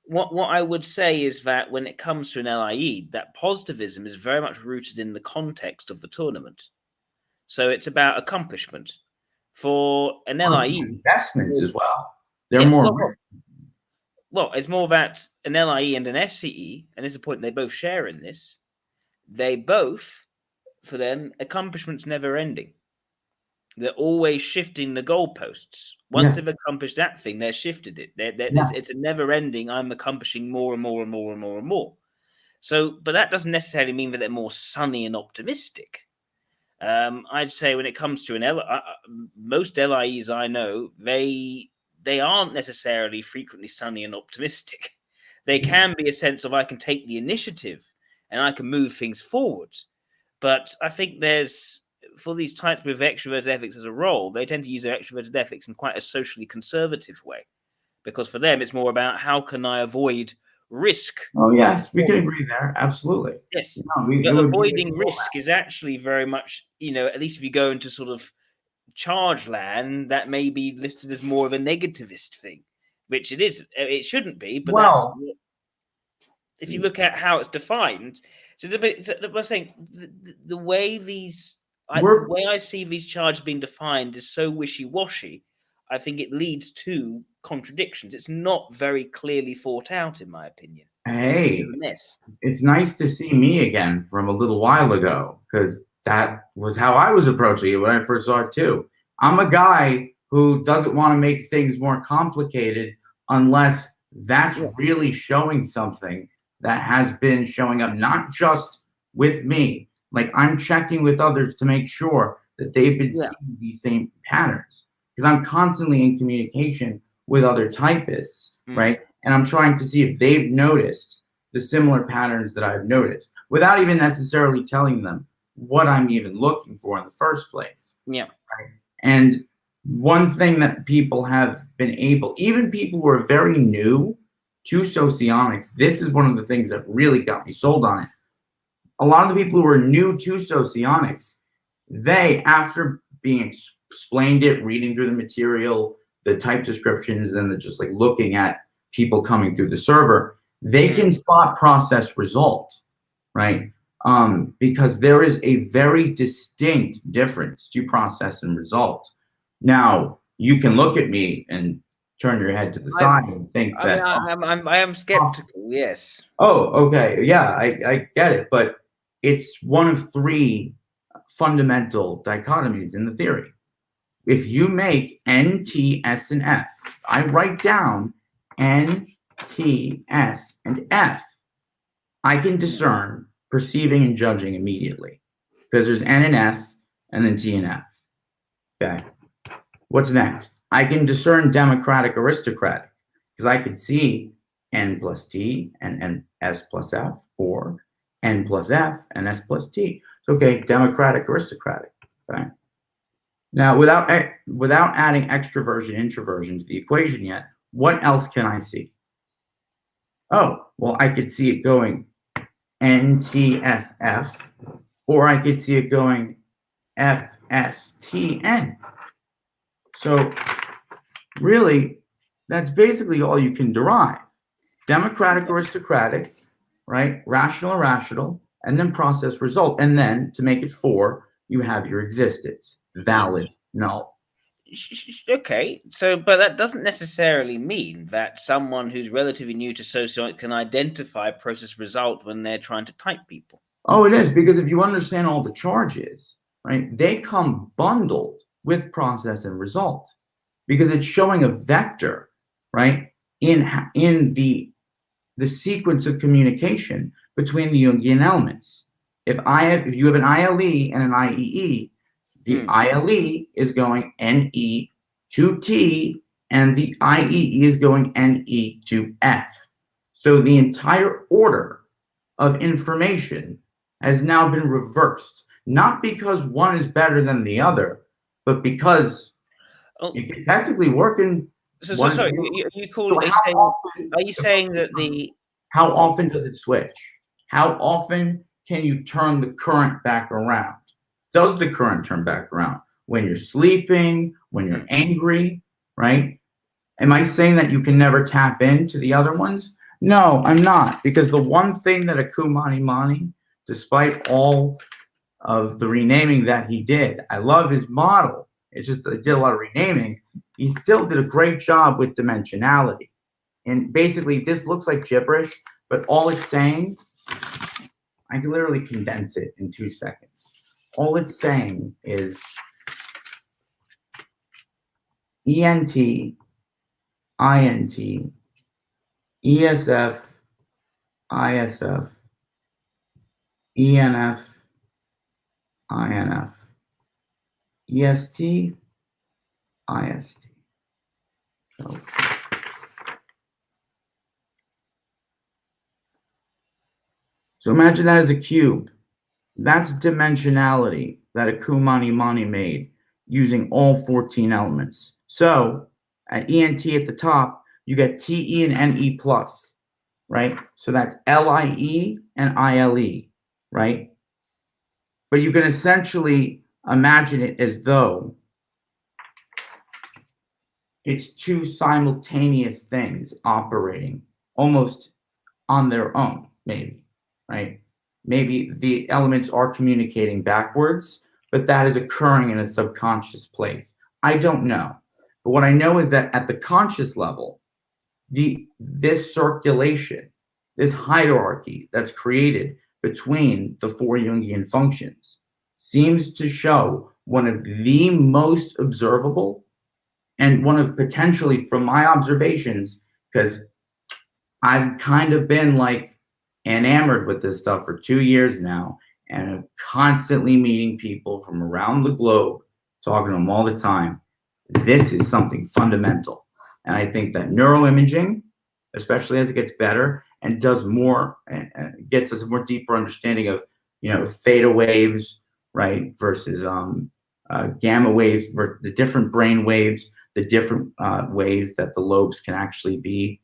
What I would say is that when it comes to an LIE, that positivism is very much rooted in the context of the tournament. So it's about accomplishment. For an LIE, investments as well. They're more well, it's more that an LIE and an SCE, and there's a point they both share in this. They both, for them, accomplishments never ending. They're always shifting the goalposts. Once they've accomplished that thing, they're shifted it. It's a never ending. I'm accomplishing more and more and more and more and more. So, but that doesn't necessarily mean that they're more sunny and optimistic. I'd say when it comes to most LIEs I know, they aren't necessarily frequently sunny and optimistic. They can be a sense of I can take the initiative and I can move things forward. But I think for these types with extroverted ethics as a role, they tend to use their extroverted ethics in quite a socially conservative way. Because for them, it's more about how can I avoid risk. Oh, yes, we can agree there. Absolutely. Yes. But avoiding risk is actually very much, at least if you go into sort of charge land, that may be listed as more of a negativist thing, which it is. It shouldn't be, but if you look at how it's defined. So I'm saying the way the way I see these charges being defined is so wishy-washy. I think it leads to contradictions. It's not very clearly thought out, in my opinion. Hey, it's nice to see me again from a little while ago, because that was how I was approaching it when I first saw it too. I'm a guy who doesn't want to make things more complicated unless that's really showing something that has been showing up, not just with me. Like, I'm checking with others to make sure that they've been seeing these same patterns, because I'm constantly in communication with other typists, right? And I'm trying to see if they've noticed the similar patterns that I've noticed without even necessarily telling them what I'm even looking for in the first place. Yeah. Right? And one thing that people have been even people who are very new to socionics, this is one of the things that really got me sold on it. A lot of the people who are new to socionics, they, after being explained it, reading through the material, the type descriptions, and just like looking at people coming through the server, they can spot process result, right? Because there is a very distinct difference to process and result. Now, you can look at me and turn your head to the side and think that I am skeptical. Yes. Oh, okay. Yeah, I get it, but it's one of three fundamental dichotomies in the theory. If you make N, T, S, and F, I write down N, T, S, and F, I can discern perceiving and judging immediately, because there's N and S and then T and F. Okay. What's next? I can discern democratic aristocratic, because I could see N plus T and S plus F, or N plus F and S plus T. Okay, democratic aristocratic. Okay. Now, without adding extroversion, introversion to the equation yet, what else can I see? Oh, well, I could see it going NTSF, or I could see it going FSTN. So really, that's basically all you can derive. Democratic, aristocratic, right? Rational, irrational, and then process result. And then to make it 4, you have your existence, valid, null. Okay, so but that doesn't necessarily mean that someone who's relatively new to Socionic can identify process result when they're trying to type people. Oh, it is, because if you understand all the charges, right, they come bundled with process and result, because it's showing a vector, right, in the sequence of communication between the Jungian elements. If you have an ILE and an IEE, the ILE is going NE to T, and the IEE is going NE to F. So the entire order of information has now been reversed, not because one is better than the other, but because you can technically work in So one. sorry, are you saying that how often does it switch? How often can you turn the current back around? Does the current turn back around? When you're sleeping, when you're angry, right? Am I saying that you can never tap into the other ones? No, I'm not, because the one thing that Aku Mani Mani, despite all of the renaming that he did, I love his model. It's just that he did a lot of renaming. He still did a great job with dimensionality. And basically, this looks like gibberish, but all it's saying, I can literally condense it in 2 seconds. All it's saying is ENT, INT, ESF, ISF, ENF, INF, EST, IST. So imagine that as a cube. That's dimensionality that Aku Mani Mani made using all 14 elements. So at ENT at the top, you get TE and NE plus, right? So that's LIE and ILE, right? But you can essentially imagine it as though it's two simultaneous things operating almost on their own, maybe, right? Maybe the elements are communicating backwards, but that is occurring in a subconscious place. I don't know. But what I know is that at the conscious level, this circulation, this hierarchy that's created between the 4 Jungian functions seems to show one of the most observable and one of potentially, from my observations, because I've kind of been like enamored with this stuff for 2 years now, and I'm constantly meeting people from around the globe, talking to them all the time. This is something fundamental. And I think that neuroimaging, especially as it gets better and does more, and gets us a more deeper understanding of, theta waves, right, versus gamma waves, the different brain waves, the different ways that the lobes can actually be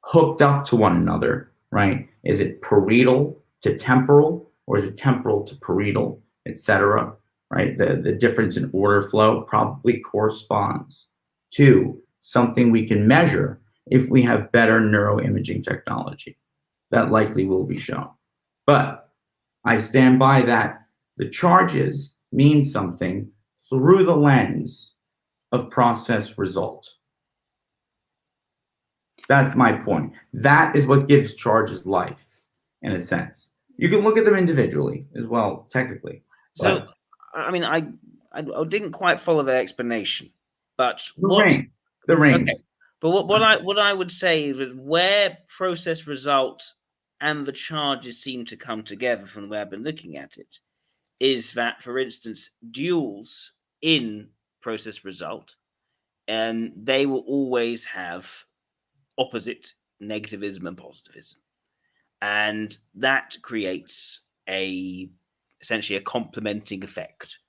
hooked up to one another, right? Is it parietal to temporal, or is it temporal to parietal, etc.? Right? The difference in order flow probably corresponds to something we can measure if we have better neuroimaging technology. That likely will be shown. But I stand by that the charges mean something through the lens of process result. That's my point. That is what gives charges life, in a sense. You can look at them individually as well, technically. So, I mean, I didn't quite follow the explanation, but the rings. Okay, but what I would say is that where process result and the charges seem to come together from the way I've been looking at it, is that, for instance, duals in process result, and they will always have opposite negativism and positivism, and that creates essentially a complementing effect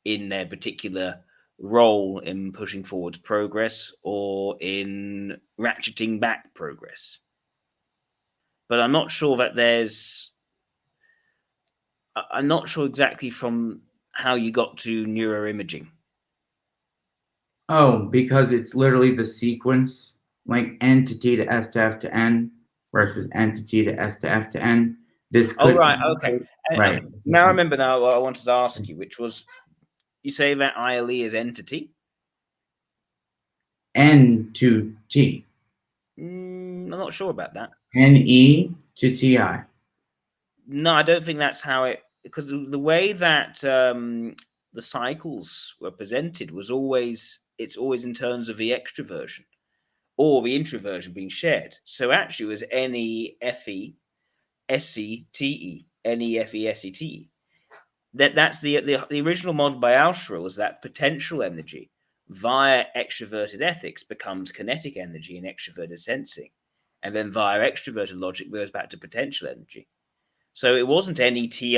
in their particular role in pushing forward progress or in ratcheting back progress. But I'm not sure that I'm not sure exactly from how you got to neuroimaging. Oh, because it's literally the sequence, like entity to S to F to N versus entity to S to F to N. This Oh, could right. Okay. right. Now I remember now what I wanted to ask you, which was you say that ILE is entity. N to T. I'm not sure about that. NE to TI. No, I don't think that's how it, because the way that the cycles were presented was always in terms of the extroversion or the introversion being shared. So actually, it was NEFE SETE, NEFE SETE. That's the original model by Alshore was that potential energy via extroverted ethics becomes kinetic energy in extroverted sensing, and then via extroverted logic goes back to potential energy. So it wasn't NETI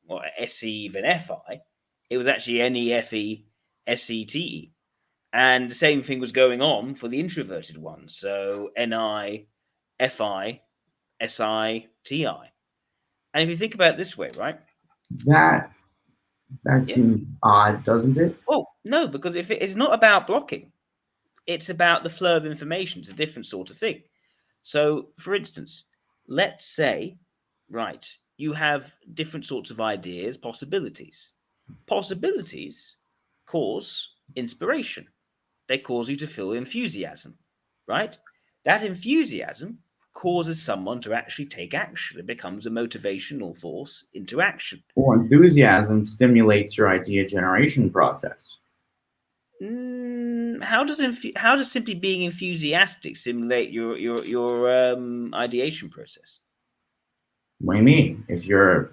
or SE then FI. It was actually NEFE SETE. And the same thing was going on for the introverted ones. So NI, FI, SI, TI. And if you think about it this way, right? That Yeah. seems odd, doesn't it? Oh, no, because if it's not about blocking, it's about the flow of information. It's a different sort of thing. So, for instance, let's say, right, you have different sorts of ideas, possibilities. Possibilities cause inspiration. They cause you to feel enthusiasm, right? That enthusiasm causes someone to actually take action. It becomes a motivational force into action. Well, enthusiasm stimulates your idea generation process. How does simply being enthusiastic stimulate your ideation process? What do you mean? If you're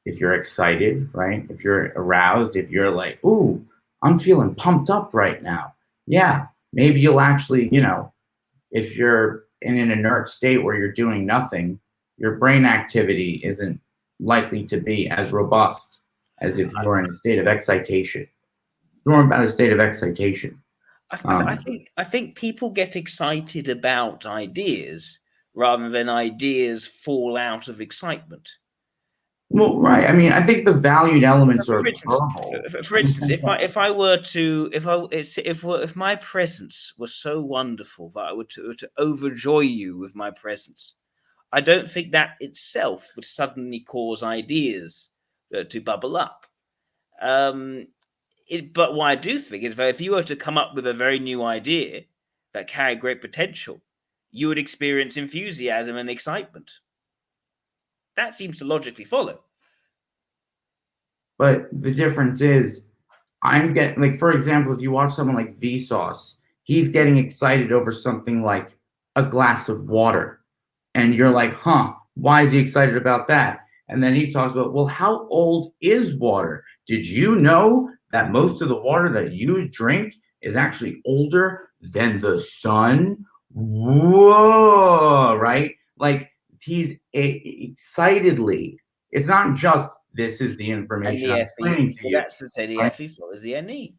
excited, right? If you're aroused, if you're like, ooh, I'm feeling pumped up right now. Yeah, maybe you'll actually, if you're in an inert state where you're doing nothing, your brain activity isn't likely to be as robust as if you're in a state of excitation. It's more about a state of excitation. I think people get excited about ideas rather than ideas fall out of excitement. Well, right. I mean, I think the valued elements are For instance, verbal. if my presence was so wonderful that I would to overjoy you with my presence, I don't think that itself would suddenly cause ideas to bubble up. But what I do think is that if you were to come up with a very new idea that carried great potential, you would experience enthusiasm and excitement. That seems to logically follow. But the difference is, I'm getting, like, for example, if you watch someone like Vsauce, he's getting excited over something like a glass of water. And you're like, huh, why is he excited about that? And then he talks about, well, how old is water? Did you know that most of the water that you drink is actually older than the sun? Whoa, right? Like, he's excitedly, it's not just this is the And information the I'm explaining to you. that's to say the Right? FE follows the NE.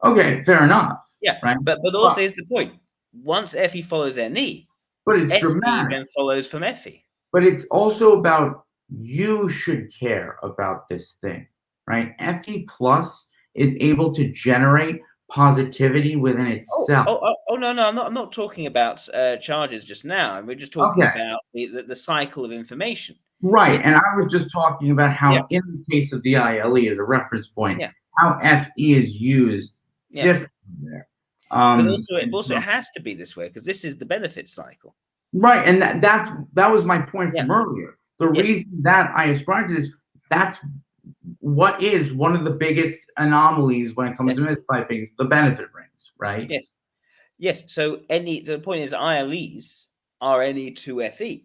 Okay, fair enough. Yeah, Right? but also is the point. Once FE follows NE, But it's SE dramatic. then follows from FE. But it's also about you should care about this thing, right? FE plus is able to generate positivity within itself. No, I'm not talking about charges just now. We're just talking Okay, about the cycle of information. right. And I was just talking about how, Yeah. in the case of the ILE as a reference point, Yeah. how FE is used Yeah. differently there. But also it has to be this way because this is the benefit cycle. Right, and that was my point Yeah. from earlier. The Yes. reason that I ascribe to this, that's what is one of the biggest anomalies when it comes to mistyping is the benefit rings, right? Yes. Yes. So the point is ILEs are NE2FE.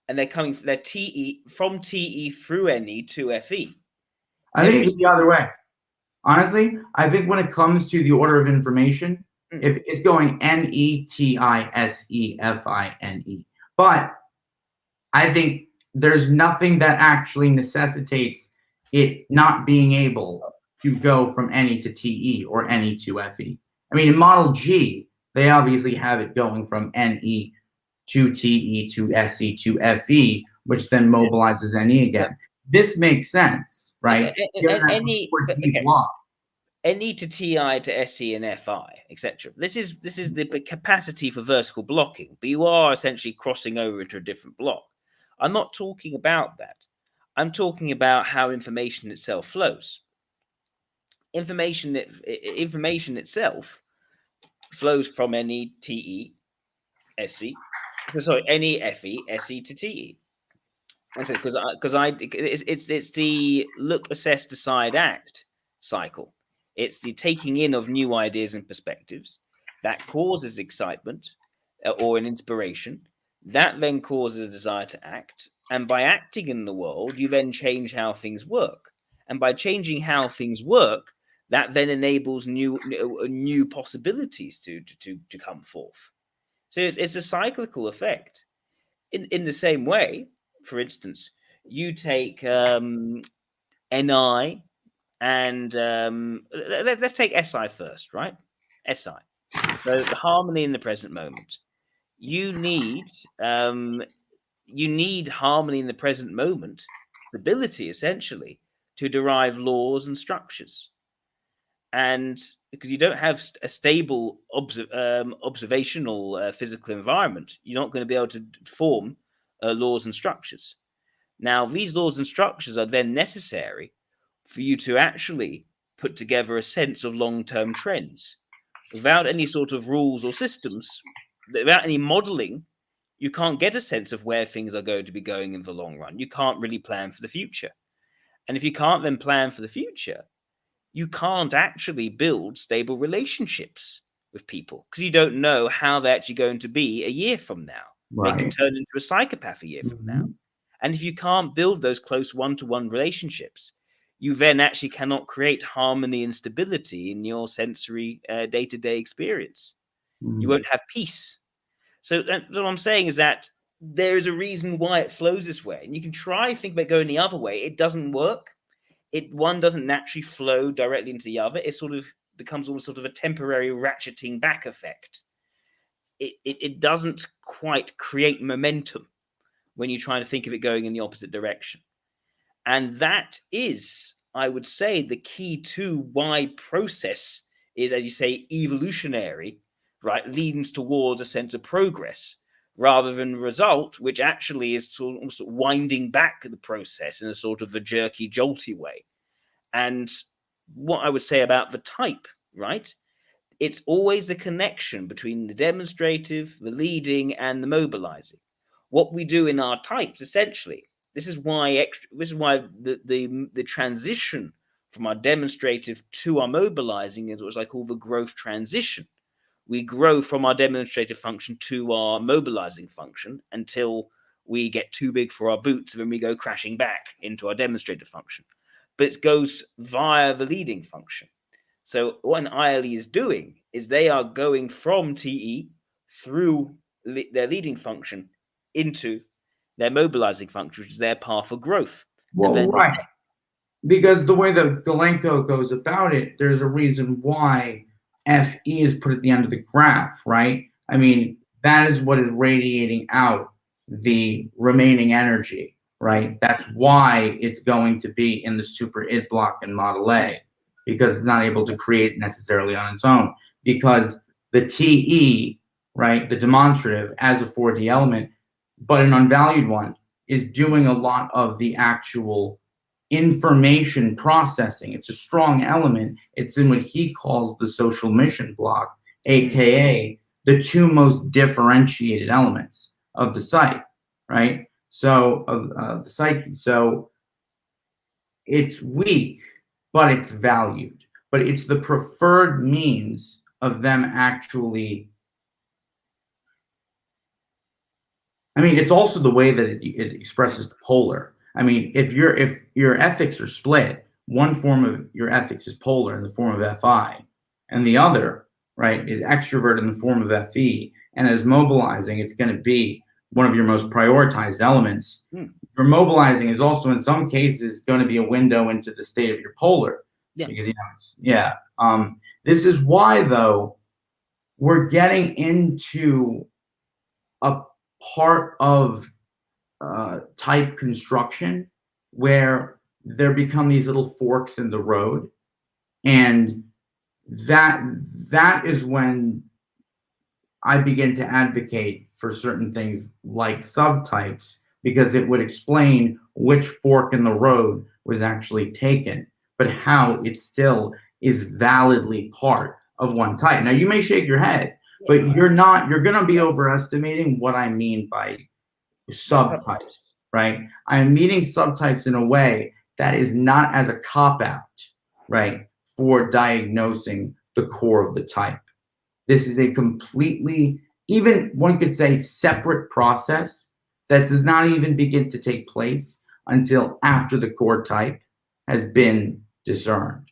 And they're TE from TE through NE to FE. I think it's the other way. Honestly, I think when it comes to the order of information, if it's going NETISEFINE. But I think there's nothing that actually necessitates it not being able to go from NE to TE or NE to FE. I mean, in Model G, they obviously have it going from NE to TE to SE to FE, which then mobilizes NE again. This makes sense, right? NE to TI to SE and FI, etc. This is the capacity for vertical blocking, but you are essentially crossing over into a different block. I'm not talking about that. I'm talking about how information itself flows. Information itself flows from any TE, SE, sorry, any FE, SE to TE. I said it's the look, assess, decide, act cycle. It's the taking in of new ideas and perspectives that causes excitement or an inspiration. That then causes a desire to act, and by acting in the world, you then change how things work. And by changing how things work, that then enables new possibilities to come forth. So it's a cyclical effect. In the same way, for instance, you take NI and let's take SI first, right? SI. So the harmony in the present moment. You need harmony in the present moment, stability essentially, to derive laws and structures. And because you don't have a stable observational physical environment, you're not going to be able to form laws and structures. Now, these laws and structures are then necessary for you to actually put together a sense of long-term trends. Without any sort of rules or systems, without any modeling, you can't get a sense of where things are going to be going in the long run. You can't really plan for the future. And if you can't then plan for the future, you can't actually build stable relationships with people because you don't know how they're actually going to be a year from now. They could turn into a psychopath a year from now. And if you can't build those close one-to-one relationships, you then actually cannot create harmony and stability in your sensory day-to-day experience. You won't have peace. So what I'm saying is that there is a reason why it flows this way. And you can try think about going the other way. It doesn't work. One doesn't naturally flow directly into the other. It sort of becomes almost sort of a temporary ratcheting back effect. It doesn't quite create momentum when you try to think of it going in the opposite direction. And that is, I would say, the key to why process is, as you say, evolutionary, right, leans towards a sense of progress rather than result, which actually is sort of winding back the process in a sort of a jerky, jolty way. And what I would say about the type, right? It's always the connection between the demonstrative, the leading, and the mobilizing. What we do in our types, essentially, this is why the transition from our demonstrative to our mobilizing is what I call the growth transition. We grow from our demonstrative function to our mobilizing function until we get too big for our boots, and then we go crashing back into our demonstrative function. But it goes via the leading function. So what an ILE is doing is they are going from TE through their leading function into their mobilizing function, which is their path of growth. Well, right. Because the way that Galenko goes about it, there's a reason why FE is put at the end of the graph, right? I mean, that is what is radiating out the remaining energy, right? That's why it's going to be in the super id block in Model A, because it's not able to create necessarily on its own. Because the TE, right, the demonstrative as a 4D element, but an unvalued one, is doing a lot of the actual information processing. It's a strong element. It's in what he calls the social mission block, aka the two most differentiated elements of the site, right? So of the psyche. So it's weak, but it's valued. But it's the preferred means of them actually. I mean, it's also the way that it expresses the polar. I mean, if your ethics are split, one form of your ethics is polar in the form of FI, and the other, right, is extrovert in the form of FE. And as mobilizing, it's going to be one of your most prioritized elements. Your mobilizing is also, in some cases, going to be a window into the state of your polar. Yeah. Because this is why, though, we're getting into a part of type construction where there become these little forks in the road, and that is when I begin to advocate for certain things like subtypes, because it would explain which fork in the road was actually taken, but how it still is validly part of one type. Now, you may shake your head, but you're going to be overestimating what I mean by subtypes, right? I'm meaning subtypes in a way that is not as a cop-out, right, for diagnosing the core of the type. This is a completely, even one could say, separate process that does not even begin to take place until after the core type has been discerned.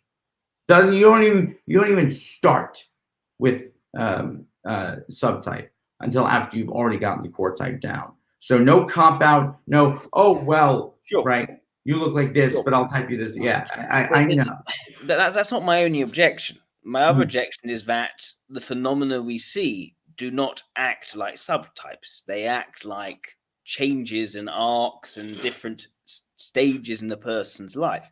You don't even start with subtype until after you've already gotten the core type down. So no cop out, no, oh, well, Sure. right, you look like this, but I'll type you this. Yeah, I know. That's not my only objection. My other objection is that the phenomena we see do not act like subtypes. They act like changes and arcs and different stages in the person's life.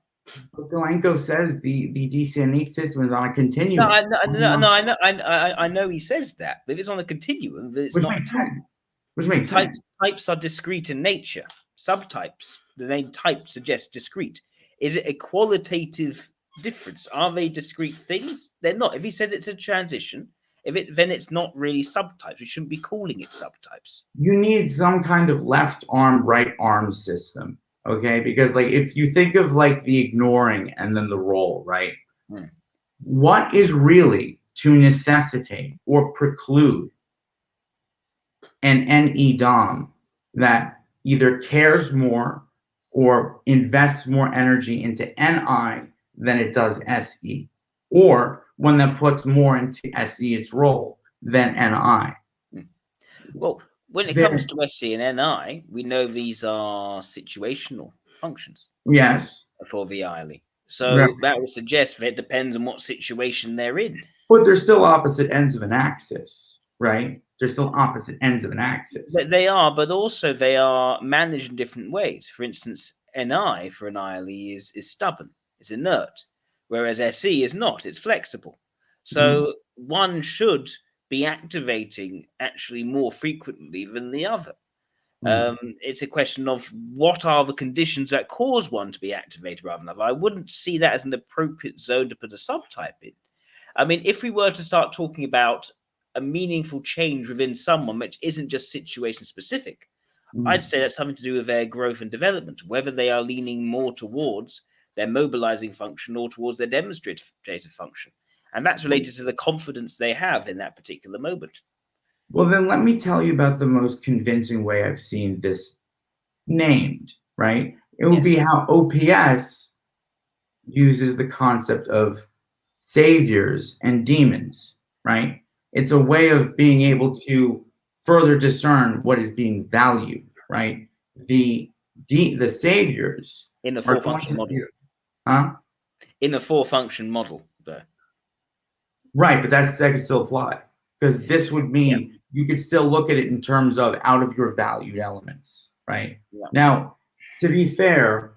But Galenko says the DCNH system is on a continuum. I know he says that, but if it's on a continuum, it's Which not. makes sense. Which makes sense. Types are discrete in nature. Subtypes, the name type suggests discrete. Is it a qualitative difference? Are they discrete things? They're not. If he says it's a transition, then it's not really subtypes. We shouldn't be calling it subtypes. You need some kind of left arm, right arm system, okay? Because like if you think of like the ignoring and then the roll, right? What is really to necessitate or preclude an NE-DOM that either cares more or invests more energy into NI than it does SE, or one that puts more into SE its role than NI? Well, when it comes to SE and NI, we know these are situational functions. Yes. For the ILE. So that would suggest that it depends on what situation they're in. But they're still opposite ends of an axis, right? They're still opposite ends of an axis. They are, but also they are managed in different ways. For instance, NI for an ILE is stubborn, it's inert, whereas SE is not, it's flexible. So one should be activating actually more frequently than the other. It's a question of what are the conditions that cause one to be activated rather than another. I wouldn't see that as an appropriate zone to put a subtype in. I mean, if we were to start talking about a meaningful change within someone, which isn't just situation specific, I'd say that's something to do with their growth and development, whether they are leaning more towards their mobilizing function or towards their demonstrative function. And that's related to the confidence they have in that particular moment. Well, then let me tell you about the most convincing way I've seen this named, right? It would be how OPS uses the concept of saviors and demons, right? It's a way of being able to further discern what is being valued, right? The saviors in the four-function model. In a four-function model, though. Right, but that can still fly, because this would mean you could still look at it in terms of out of your valued elements, right? Now, to be fair,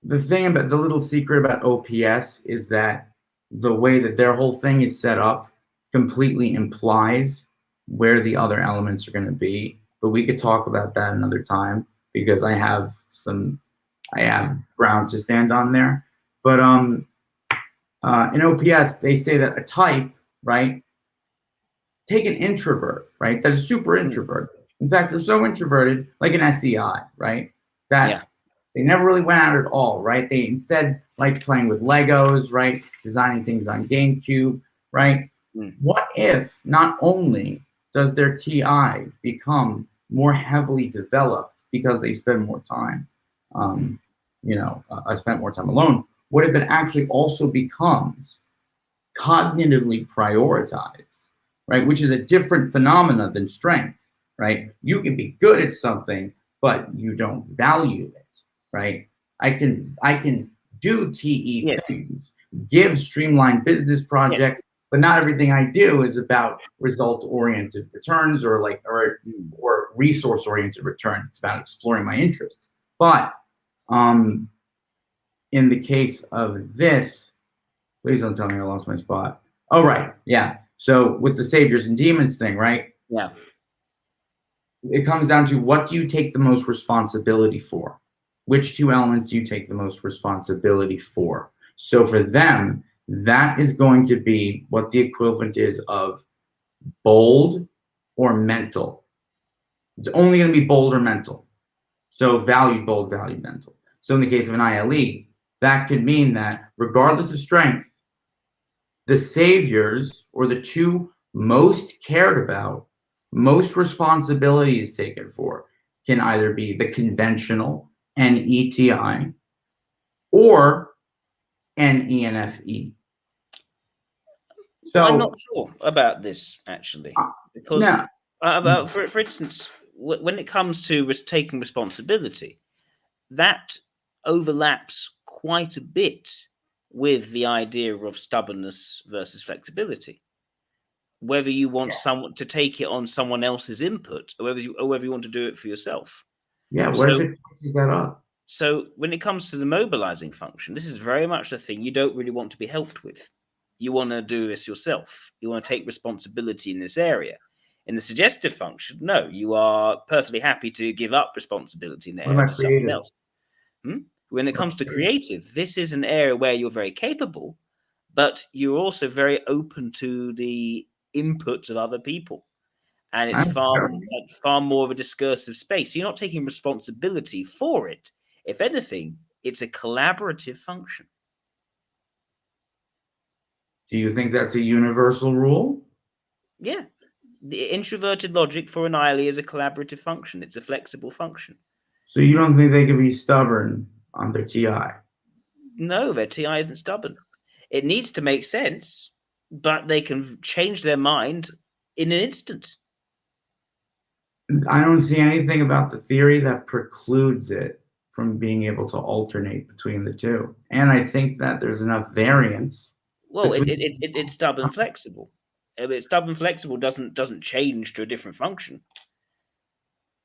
the thing about the little secret about OPS is that the way that their whole thing is set up completely implies where the other elements are going to be. But we could talk about that another time, because I have ground to stand on there. But in OPS, they say that a type, right? Take an introvert, right? That is super introverted. In fact, they're so introverted, like an SEI, right? That they never really went out at all, right? They instead liked playing with Legos, right? Designing things on GameCube, right? What if not only does their TI become more heavily developed because they spend more time, I spent more time alone. What if it actually also becomes cognitively prioritized, right? Which is a different phenomena than strength, right? You can be good at something, but you don't value it, right? I can do TE things, give streamlined business projects, but not everything I do is about result-oriented returns or resource-oriented returns. It's about exploring my interests. But in the case of this, please don't tell me I lost my spot. Oh, right. Yeah. So with the saviors and demons thing, right? Yeah. it comes down to, what do you take the most responsibility for? Which two elements do you take the most responsibility for? So for them, that is going to be what the equivalent is of bold or mental. It's only going to be bold or mental. So valued, bold, valued, mental. So in the case of an ILE, that could mean that regardless of strength, the saviors, or the two most cared about, most responsibility is taken for, can either be the conventional NETI or NENFE. So I'm not sure about this, actually, because no. for instance, when it comes to taking responsibility, that overlaps quite a bit with the idea of stubbornness versus flexibility. Whether you want someone to take it on someone else's input, or whether you want to do it for yourself. Yeah, what if it switches that up? So when it comes to the mobilizing function, this is very much the thing you don't really want to be helped with. You want to do this yourself. You want to take responsibility in this area. In the suggestive function, no, you are perfectly happy to give up responsibility in the area to someone else. When it comes to creative, this is an area where you're very capable, but you're also very open to the inputs of other people. And it's far more of a discursive space. You're not taking responsibility for it. If anything, it's a collaborative function. Do you think that's a universal rule? Yeah. The introverted logic for an ILE is a collaborative function. It's a flexible function. So you don't think they can be stubborn on their TI? No, their TI isn't stubborn. It needs to make sense, but they can change their mind in an instant. I don't see anything about the theory that precludes it from being able to alternate between the two. And I think that there's enough variance. Well, it's stubborn flexible. Stubborn flexible doesn't change to a different function.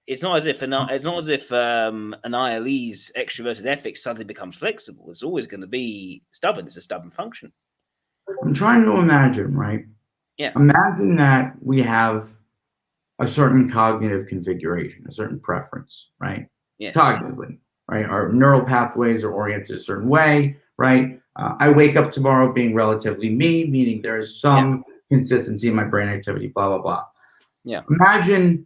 It's not as if an ILE's extroverted ethics suddenly becomes flexible. It's always going to be stubborn. It's a stubborn function. I'm trying to imagine, right? Yeah. Imagine that we have a certain cognitive configuration, a certain preference, right? Yes. Cognitively, right? Our neural pathways are oriented a certain way, right? I wake up tomorrow being relatively me, meaning there is some consistency in my brain activity, blah, blah, blah. Yeah. Imagine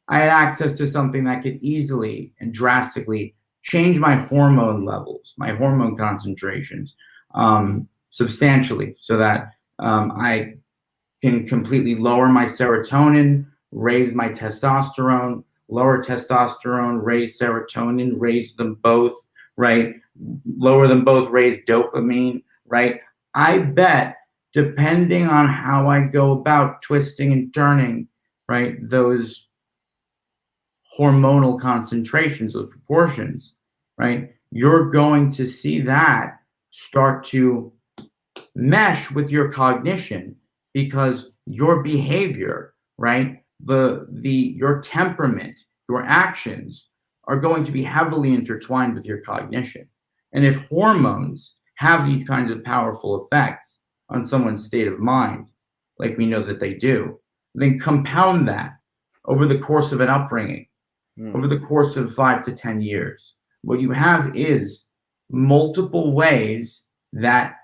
I had access to something that could easily and drastically change my hormone levels, my hormone concentrations, substantially, so that I can completely lower my serotonin, raise my testosterone, lower testosterone, raise serotonin, raise them both, right? Lower them both, raise dopamine, right? I bet, depending on how I go about twisting and turning, right, those hormonal concentrations, those proportions, right, you're going to see that start to mesh with your cognition, because your behavior, right, your temperament, your actions are going to be heavily intertwined with your cognition. And if hormones have these kinds of powerful effects on someone's state of mind, like we know that they do, then compound that over the course of an upbringing, over the course of 5 to 10 years. What you have is multiple ways that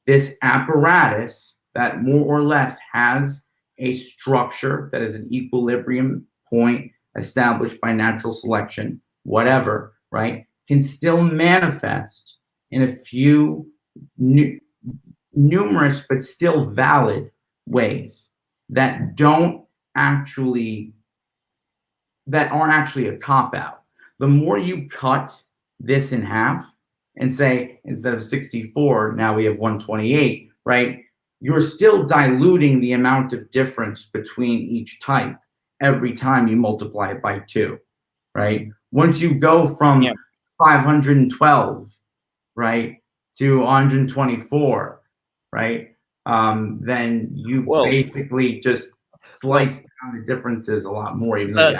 this apparatus, that more or less has a structure that is an equilibrium point established by natural selection, whatever, right, can still manifest in a few numerous but still valid ways that aren't actually a cop-out. The more you cut this in half and say, instead of 64, now we have 128, right? You're still diluting the amount of difference between each type every time you multiply it by 2, right? Once you go from 512, right, to 124, right, then you basically just slice down the differences a lot more, even though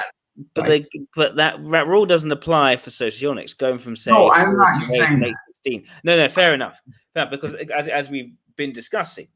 but that rule doesn't apply for socionics, going from, say, I'm not saying 16. No, fair enough. Because as we've been discussing,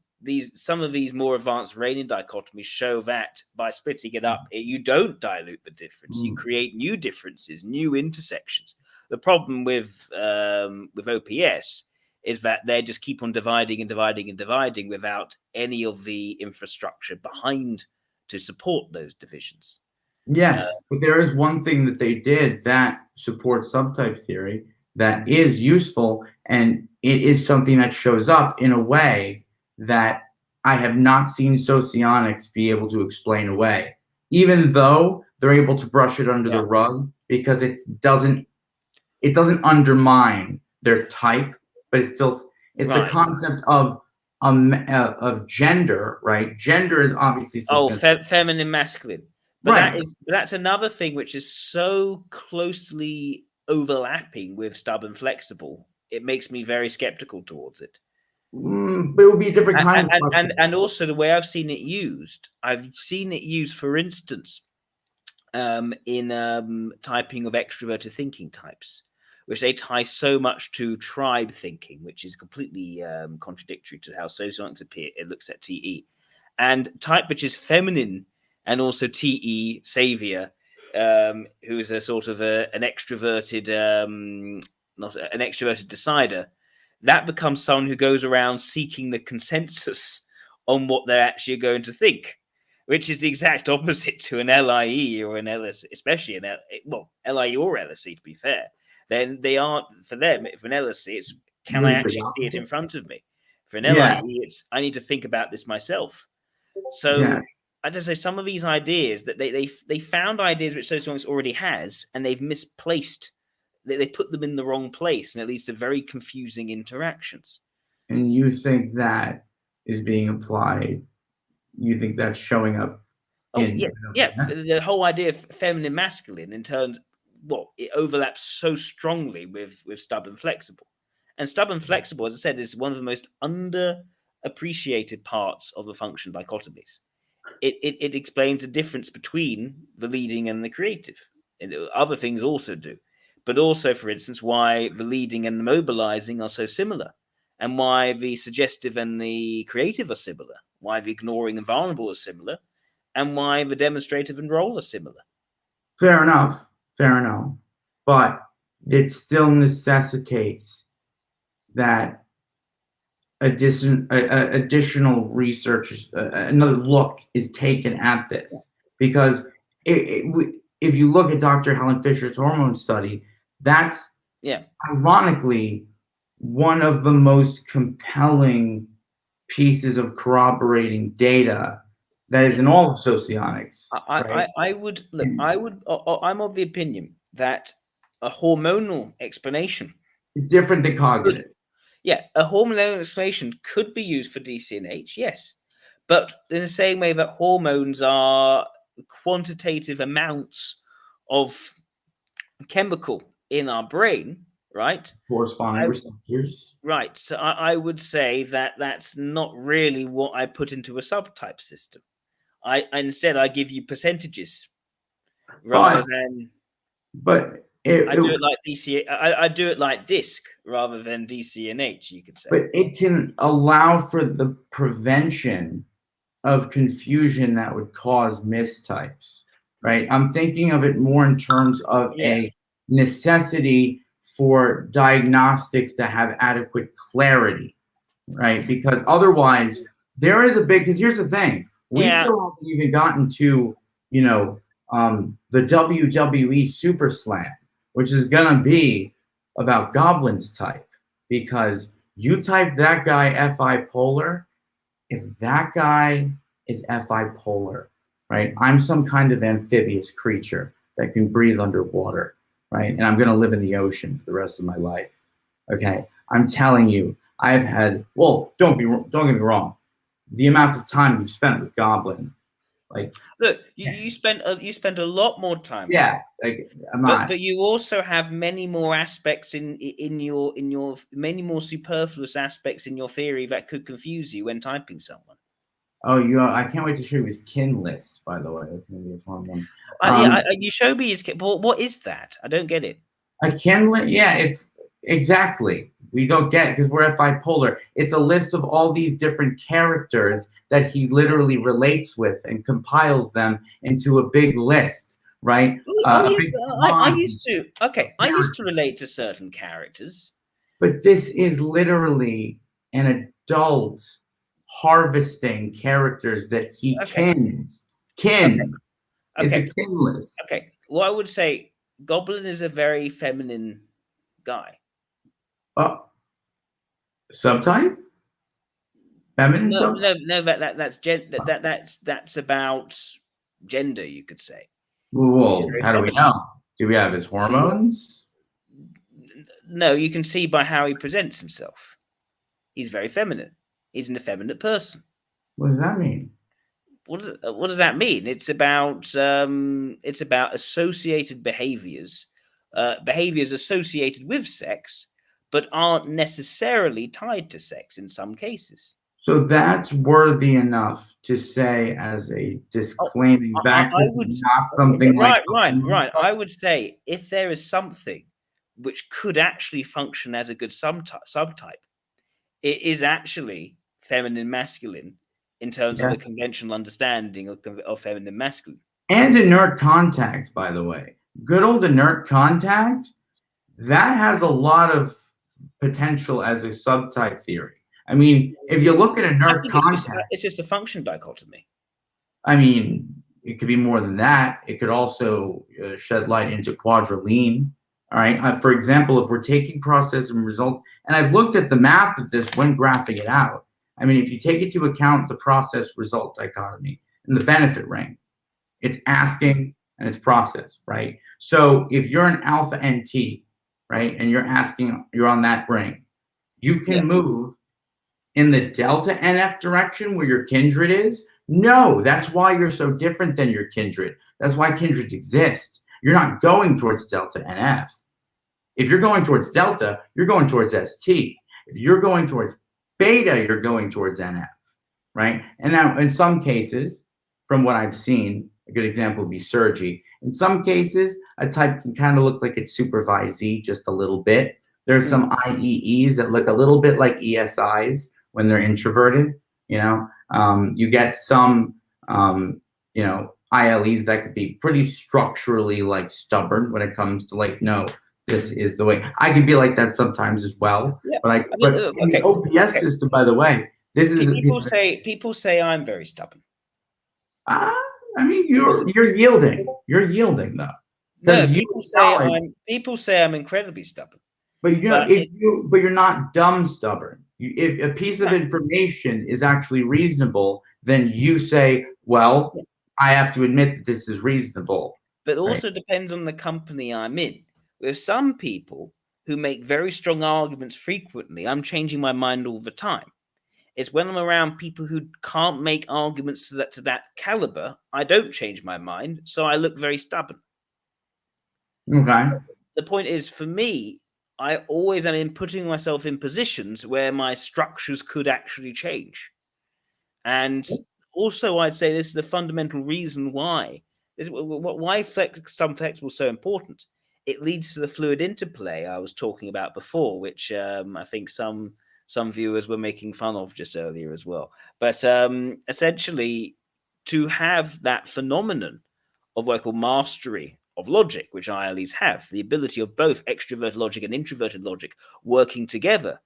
some of these more advanced Rayleigh dichotomies show that by splitting it up, you don't dilute the difference. You create new differences, new intersections. The problem with OPS is that they just keep on dividing and dividing and dividing without any of the infrastructure behind to support those divisions. Yes, but there is one thing that they did that supports subtype theory that is useful, and it is something that shows up in a way that I have not seen socionics be able to explain away, even though they're able to brush it under the rug, because it doesn't undermine their type, but it's the concept of gender, right? Gender is obviously feminine, masculine. But that's another thing which is so closely overlapping with stubborn flexible. It makes me very skeptical towards it. But it would be a different kind of and also the way I've seen it used, for instance, in typing of extroverted thinking types, which they tie so much to tribe thinking, which is completely contradictory to how socionics appear. It looks at TE, and type which is feminine, and also TE Savior, who is a sort of an extroverted, not an extroverted decider. That becomes someone who goes around seeking the consensus on what they're actually going to think, which is the exact opposite to an LIE or an LSE, especially LIE or LSE, to be fair. Then they aren't, for them, for an LSE, it's can I actually see it in front of me? For an LIE, it's I need to think about this myself. So I just say some of these ideas that they found ideas which sociologists already has, and they've misplaced. They put them in the wrong place, and it leads to very confusing interactions. And you think that is being applied? You think that's showing up? The whole idea of feminine, masculine, in terms, it overlaps so strongly with stubborn, flexible, and stubborn, flexible, as I said, is one of the most underappreciated parts of the function dichotomies. It explains the difference between the leading and the creative. And other things also do. But also, for instance, why the leading and the mobilizing are so similar, and why the suggestive and the creative are similar, why the ignoring and vulnerable are similar, and why the demonstrative and role are similar. Fair enough. But it still necessitates that additional research, another look is taken at this, because if you look at Dr. Helen Fisher's hormone study, that's ironically one of the most compelling pieces of corroborating data that is in all of socionics. I'm of the opinion that a hormonal explanation is different than cognitive. A hormonal explanation could be used for DCNH, yes, but in the same way that hormones are quantitative amounts of chemical in our brain, right? Corresponding receptors. Right. So I would say that that's not really what I put into a subtype system. Instead I give you percentages rather than. But I do it like DC. I do it like DISC rather than DCNH. You could say. But it can allow for the prevention of confusion that would cause mistypes, right? I'm thinking of it more in terms of a necessity for diagnostics to have adequate clarity, right? Because otherwise, there is because here's the thing, we still haven't even gotten to, the WWE Super Slam, which is gonna be about Goblin's type, because you type that guy FI polar, if that guy is FI polar, right? I'm some kind of amphibious creature that can breathe underwater, right? And I'm going to live in the ocean for the rest of my life. Okay, I'm telling you, I've had. Well, don't get me wrong. The amount of time you've spent with Goblin, like, look, you spent a lot more time. Yeah, like I'm not. But you also have many more aspects in your many more superfluous aspects in your theory that could confuse you when typing someone. Oh, I can't wait to show you his kin list, by the way. That's going to be a fun one. You showed me his kin. But what is that? I don't get it. A kin list? Yeah, it's Exactly. We don't get because we're FI polar. It's a list of all these different characters that he literally relates with and compiles them into a big list, right? A Yeah, big I mod used to. Okay, I used to character. relate to certain characters. But this is literally an adult harvesting characters that he Okay, kins. okay, It's a okay, kin list. okay. Well, I would say Goblin is a very feminine guy. Subtype? Feminine No, subtype? no. That's about gender. You could say he's Well, very how do we feminine. know? Do we have his hormones? No, you can see by how he presents himself. He's very feminine. He's an effeminate person. What does that mean? What does that mean? It's about associated behaviors, behaviors associated with sex, but aren't necessarily tied to sex in some cases. So that's worthy enough to say as a Oh, disclaiming back I to would not something like right. I would say if there is something which could actually function as a good subtype, it is actually feminine masculine in terms of yeah. the conventional understanding of feminine masculine. And inert contact, by the way. Good old inert contact, that has a lot of potential as a subtype theory. I mean, if you look at I inert think contact, it's just a function dichotomy. I mean, it could be more than that. It could also shed light into quadriline. All right. For example, if we're taking process and result, and I've looked at the math of this when graphing it out. I mean, if you take into account the process result dichotomy and the benefit ring, it's asking and it's process, right? So if you're an alpha NT, right, and you're asking, you're on that ring, you can move in the delta NF direction where your kindred is. No, that's why you're so different than your kindred. That's why kindreds exist. You're not going towards delta NF. If you're going towards delta, you're going towards ST. If you're going towards beta, you're going towards NF, right? And now in some cases, from what I've seen, a good example would be Sergi. In some cases, a type can kind of look like it's supervisee just a little bit. There's some IEEs that look a little bit like ESIs when they're introverted. You get some, ILEs that could be pretty structurally like stubborn when it comes to like, no, this is the way. I could be like that sometimes as well. Yeah. But in the OPS system, by the way, this is people say I'm very stubborn. I mean, you're yielding. You're yielding though. No, people say I'm incredibly stubborn. But you're not dumb stubborn. If a piece of information is actually reasonable, then you say, well, I have to admit that this is reasonable. But also depends on the company I'm in. With some people who make very strong arguments frequently, I'm changing my mind all the time. It's when I'm around people who can't make arguments to that caliber, I don't change my mind, so I look very stubborn. Okay. The point is, for me, I always am putting myself in positions where my structures could actually change. And also, I'd say this is the fundamental reason why some flexible is so important. It leads to the fluid interplay I was talking about before, which I think some viewers were making fun of just earlier as well. But essentially, to have that phenomenon of what I call mastery of logic, which ILEs have, the ability of both extroverted logic and introverted logic working together,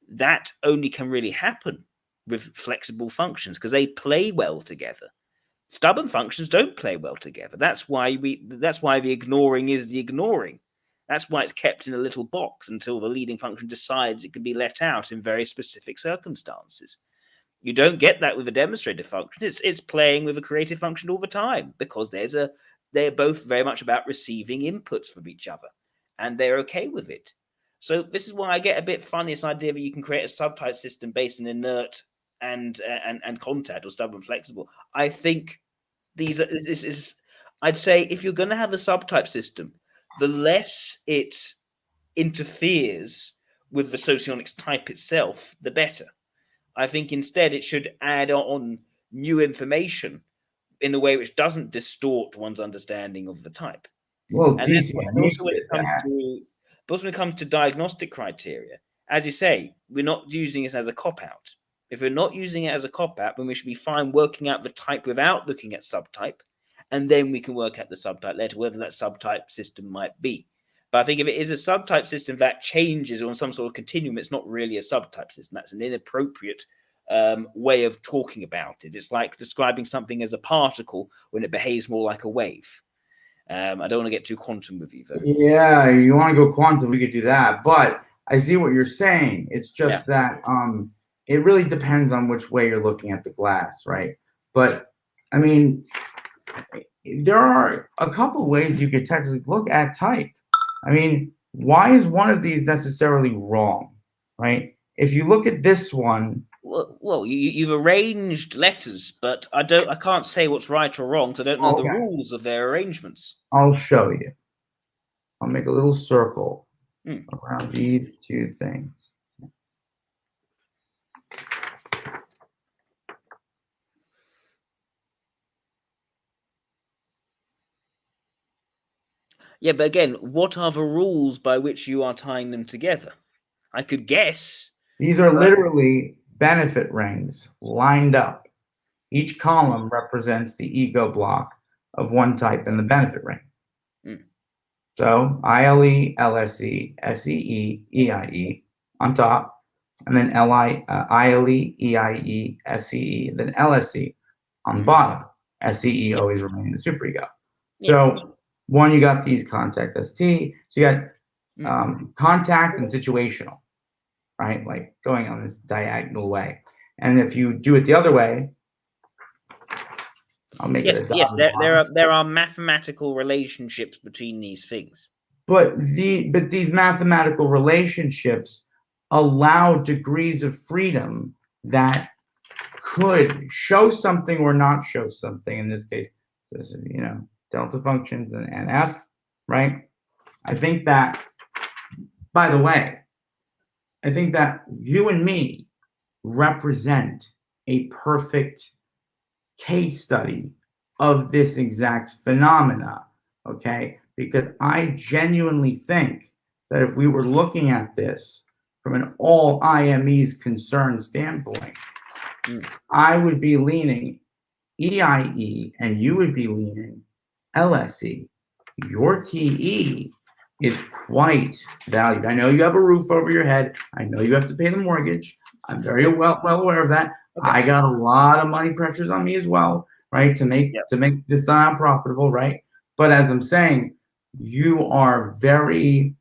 that only can really happen with flexible functions because they play well together. Stubborn functions don't play well together. That's why the ignoring is the ignoring. That's why it's kept in a little box until the leading function decides it can be let out in very specific circumstances. You don't get that with a demonstrated function. It's playing with a creative function all the time because they're both very much about receiving inputs from each other, and they're okay with it. So this is why I get a bit funny this idea that you can create a subtype system based on inert and contact or stubborn flexible. I think I'd say if you're going to have a subtype system, the less it interferes with the socionics type itself, the better. I think instead it should add on new information in a way which doesn't distort one's understanding of the type. Well, And also when it comes to But when it comes to diagnostic criteria, as you say, we're not using this as a cop-out. If we're not using it as a cop-out, then we should be fine working out the type without looking at subtype, and then we can work out the subtype later, whether that subtype system might be. But I think if it is a subtype system that changes on some sort of continuum, it's not really a subtype system. That's an inappropriate way of talking about it. It's like describing something as a particle when it behaves more like a wave. I don't want to get too quantum with you, though. Yeah, you want to go quantum, we could do that. But I see what you're saying. It's just that it really depends on which way you're looking at the glass, right? But I mean, there are a couple of ways you could technically look at type. I mean, why is one of these necessarily wrong, right? If you look at this one, well, you've arranged letters, but I can't say what's right or wrong, so I don't know the rules of their arrangements. I'll show you. I'll make a little circle around these two things. Yeah, but again, what are the rules by which you are tying them together? I could guess. These are literally benefit rings lined up. Each column represents the ego block of one type in the benefit ring. So ILE, LSE, SEE, EIE on top, and then ILE, EIE, SEE, then LSE on the bottom. SEE always remaining the superego. So one, you got these contact ST. So you got contact and situational, right? Like going on this diagonal way. And if you do it the other way, I'll make it a dot. Yes, there are mathematical relationships between these things. But these mathematical relationships allow degrees of freedom that could show something or not show something. In this case, so this is, delta functions and F, right? I think that, by the way, I think that you and me represent a perfect case study of this exact phenomena, okay? Because I genuinely think that if we were looking at this from an all IMEs concerned standpoint, I would be leaning EIE and you would be leaning LSE. Your TE is quite valued. I know you have a roof over your head. I know you have to pay the mortgage. I'm very well aware of that. Okay. I got a lot of money pressures on me as well, right? To make this profitable, right? But as I'm saying, you are very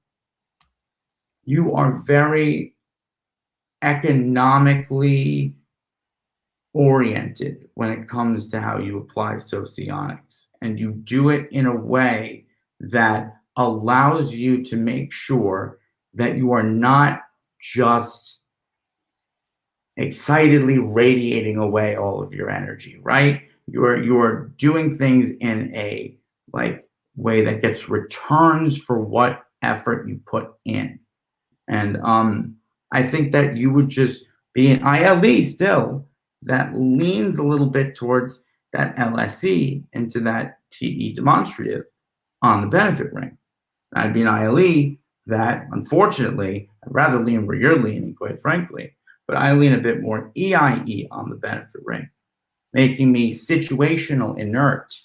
economically oriented when it comes to how you apply socionics, and you do it in a way that allows you to make sure that you are not just excitedly radiating away all of your energy, right? You're doing things in a way that gets returns for what effort you put in. And I think that you would just be an ILE still that leans a little bit towards that LSE into that TE demonstrative on the benefit ring. I'd be an ILE that, unfortunately, I'd rather lean where you're leaning, quite frankly, but I lean a bit more EIE on the benefit ring, making me situational inert,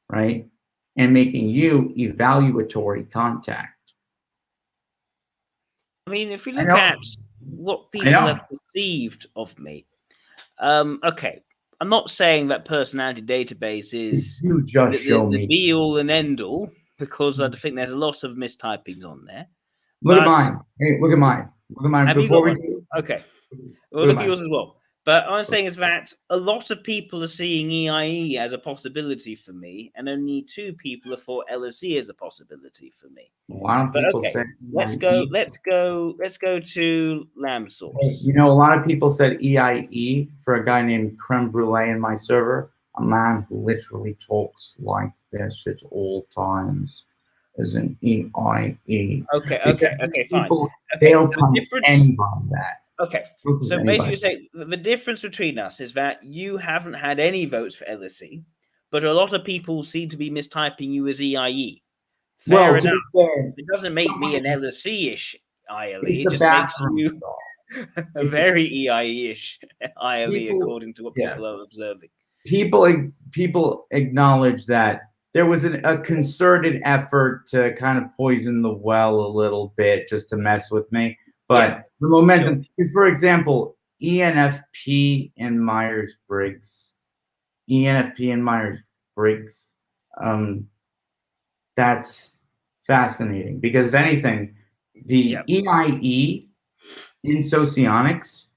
right? And making you evaluatory contact. I mean, if we look at what people have perceived of me, okay, I'm not saying that personality database is the be all and end all, because I think there's a lot of mistypings on there. Look at mine. Hey, look at mine. Look at mine. Have you got one? Okay. Well, look at yours as well. But what I'm saying is that a lot of people are seeing EIE as a possibility for me, and only 2 people are for LSE as a possibility for me. Why don't people say? Let's go to lamb sauce. Hey, a lot of people said EIE for a guy named Creme Brulee in my server, a man who literally talks like this at all times, as an EIE. Okay, fine. They'll tell anybody that. Okay, so basically say the difference between us is that you haven't had any votes for LSE, but a lot of people seem to be mistyping you as EIE. Fair Well, to enough. be fair, It doesn't make me an LSE-ish ILE. it's It a just makes bathroom you stall. a It's very EIE-ish ILE, people, according to what yeah, people are observing. people acknowledge that there was a concerted effort to kind of poison the well a little bit just to mess with me. But Yeah, the momentum is, for example, ENFP and Myers-Briggs. ENFP and Myers-Briggs. Um, that's fascinating because if anything, the yeah. EIE in socionics,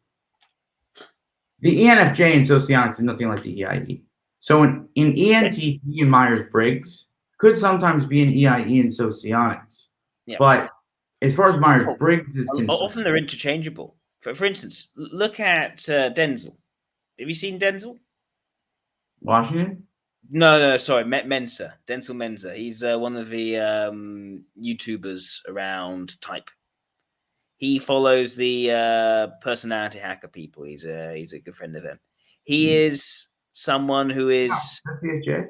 the ENFJ in socionics is nothing like the EIE. So in ENTP and Myers-Briggs could sometimes be an EIE in socionics. Yeah. But as far as Oh, Myers-Briggs is concerned, often they're interchangeable. For instance, look at Denzel. Have you seen Denzel? Washington? No, sorry, Mensa. Denzel Mensa. He's one of the YouTubers around Type. He follows the personality hacker people. He's a good friend of them. He is someone who is CSJ?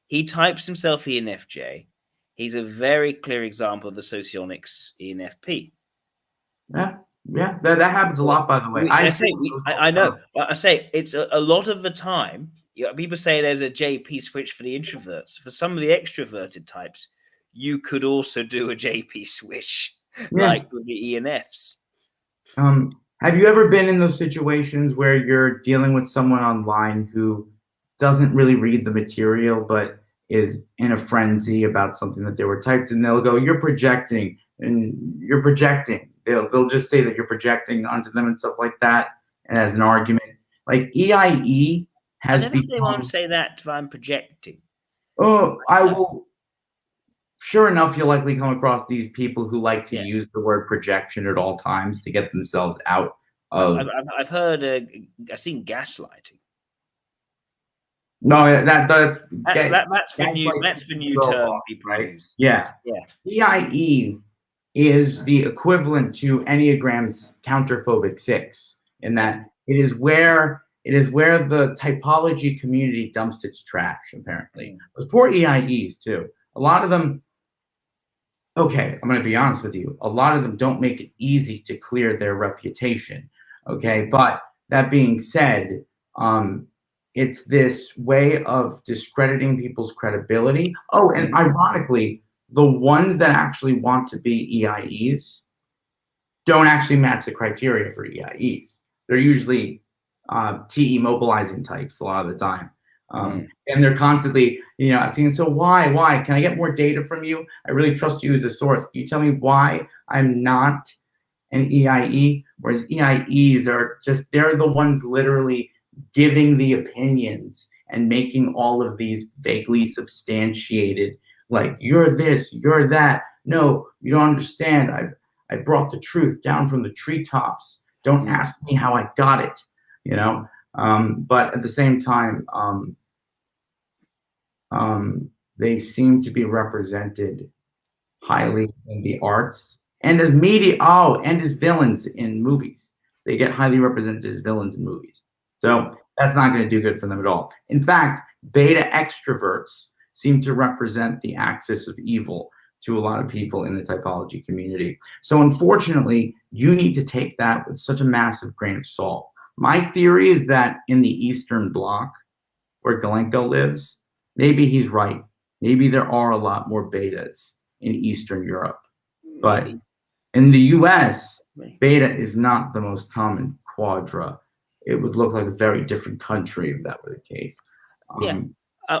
he types himself ENFJ. He's a very clear example of the socionics ENFP. Yeah, yeah, that happens a lot, by the way. I know. I say it's a lot of the time. People say there's a JP switch for the introverts. For some of the extroverted types, you could also do a JP switch, Yeah. like with the ENFs. Have you ever been in those situations where you're dealing with someone online who doesn't really read the material, but is in a frenzy about something that they were typed, and they'll go, "You're projecting," and you're projecting. They'll just say that you're projecting onto them and stuff like that, and as an argument, like EIE has I never heard anyone become. say that if I'm projecting. Oh, I will. Sure enough, you'll likely come across these people who like to Yeah. use the word projection at all times to get themselves out I've, of. I've heard, I've seen gaslighting. No, that's That's the new like term people right? use. Yeah. Yeah. EIE is the equivalent to Enneagram's counterphobic 6 in that it is where the typology community dumps its trash, apparently. Those poor EIEs too. A lot of them, okay, I'm going to be honest with you. A lot of them don't make it easy to clear their reputation. Okay, but that being said, it's this way of discrediting people's credibility. Oh, and ironically, the ones that actually want to be EIEs don't actually match the criteria for EIEs. They're usually TE mobilizing types a lot of the time. And they're constantly, asking, so why? Can I get more data from you? I really trust you as a source. Can you tell me why I'm not an EIE? Whereas EIEs are they're the ones literally giving the opinions and making all of these vaguely substantiated, like, you're this, you're that. No, you don't understand. I brought the truth down from the treetops. Don't ask me how I got it, but at the same time, they seem to be represented highly in the arts and as media. Oh, and as villains in movies. They get highly represented as villains in movies. So that's not going to do good for them at all. In fact, beta extroverts seem to represent the axis of evil to a lot of people in the typology community. So unfortunately, you need to take that with such a massive grain of salt. My theory is that in the Eastern Bloc, where Galenko lives, maybe he's right. Maybe there are a lot more betas in Eastern Europe. But in the US, beta is not the most common quadra. It would look like a very different country if that were the case.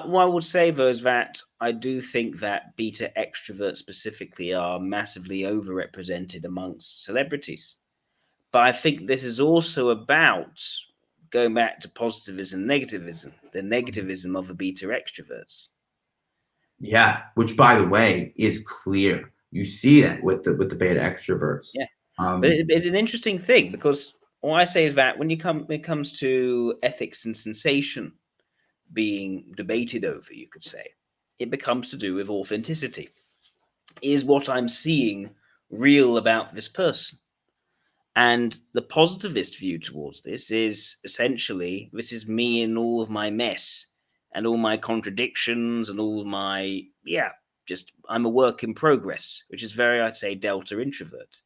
What I would say, though, is that I do think that beta extroverts specifically are massively overrepresented amongst celebrities. But I think this is also about going back to positivism, negativism, the negativism of the beta extroverts. Yeah, which, by the way, is clear. You see that with the beta extroverts. Yeah, but it's an interesting thing because what I say is that when it comes to ethics and sensation being debated over, you could say, it becomes to do with authenticity. Is what I'm seeing real about this person? And the positivist view towards this is essentially, this is me in all of my mess and all my contradictions and all of my, I'm a work in progress, which is very, I'd say, Delta introvert.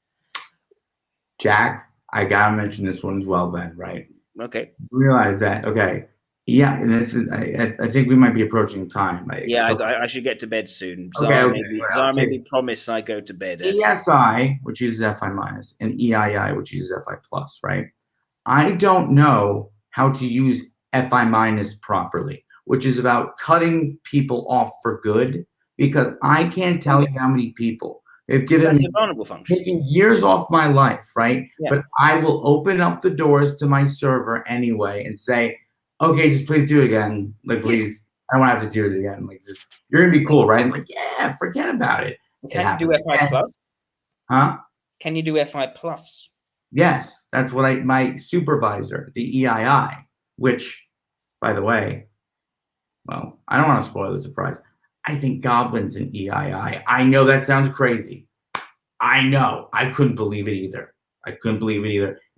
Jack, I gotta mention this one as well then, right? Okay. Realize that, okay. Yeah, and this is I think we might be approaching time. I should get to bed soon. Okay, Zara made me promise I go to bed. ESI, which uses FI minus, and EII, which uses FI plus, right? I don't know how to use FI minus properly, which is about cutting people off for good, because I can't tell you how many people have given me vulnerable function. taking years off my life, right? Yeah. But I will open up the doors to my server anyway and say, okay, just please do it again. Like, please, I don't want to have to do it again. Like, just, you're gonna be cool, right? I'm like, yeah, forget about it. Can you do FI plus? Huh? Can you do FI plus? Yes, that's what my supervisor, the EII, which, by the way, well, I don't want to spoil the surprise. I think Goblin's an EII. I know that sounds crazy. I know. I couldn't believe it either.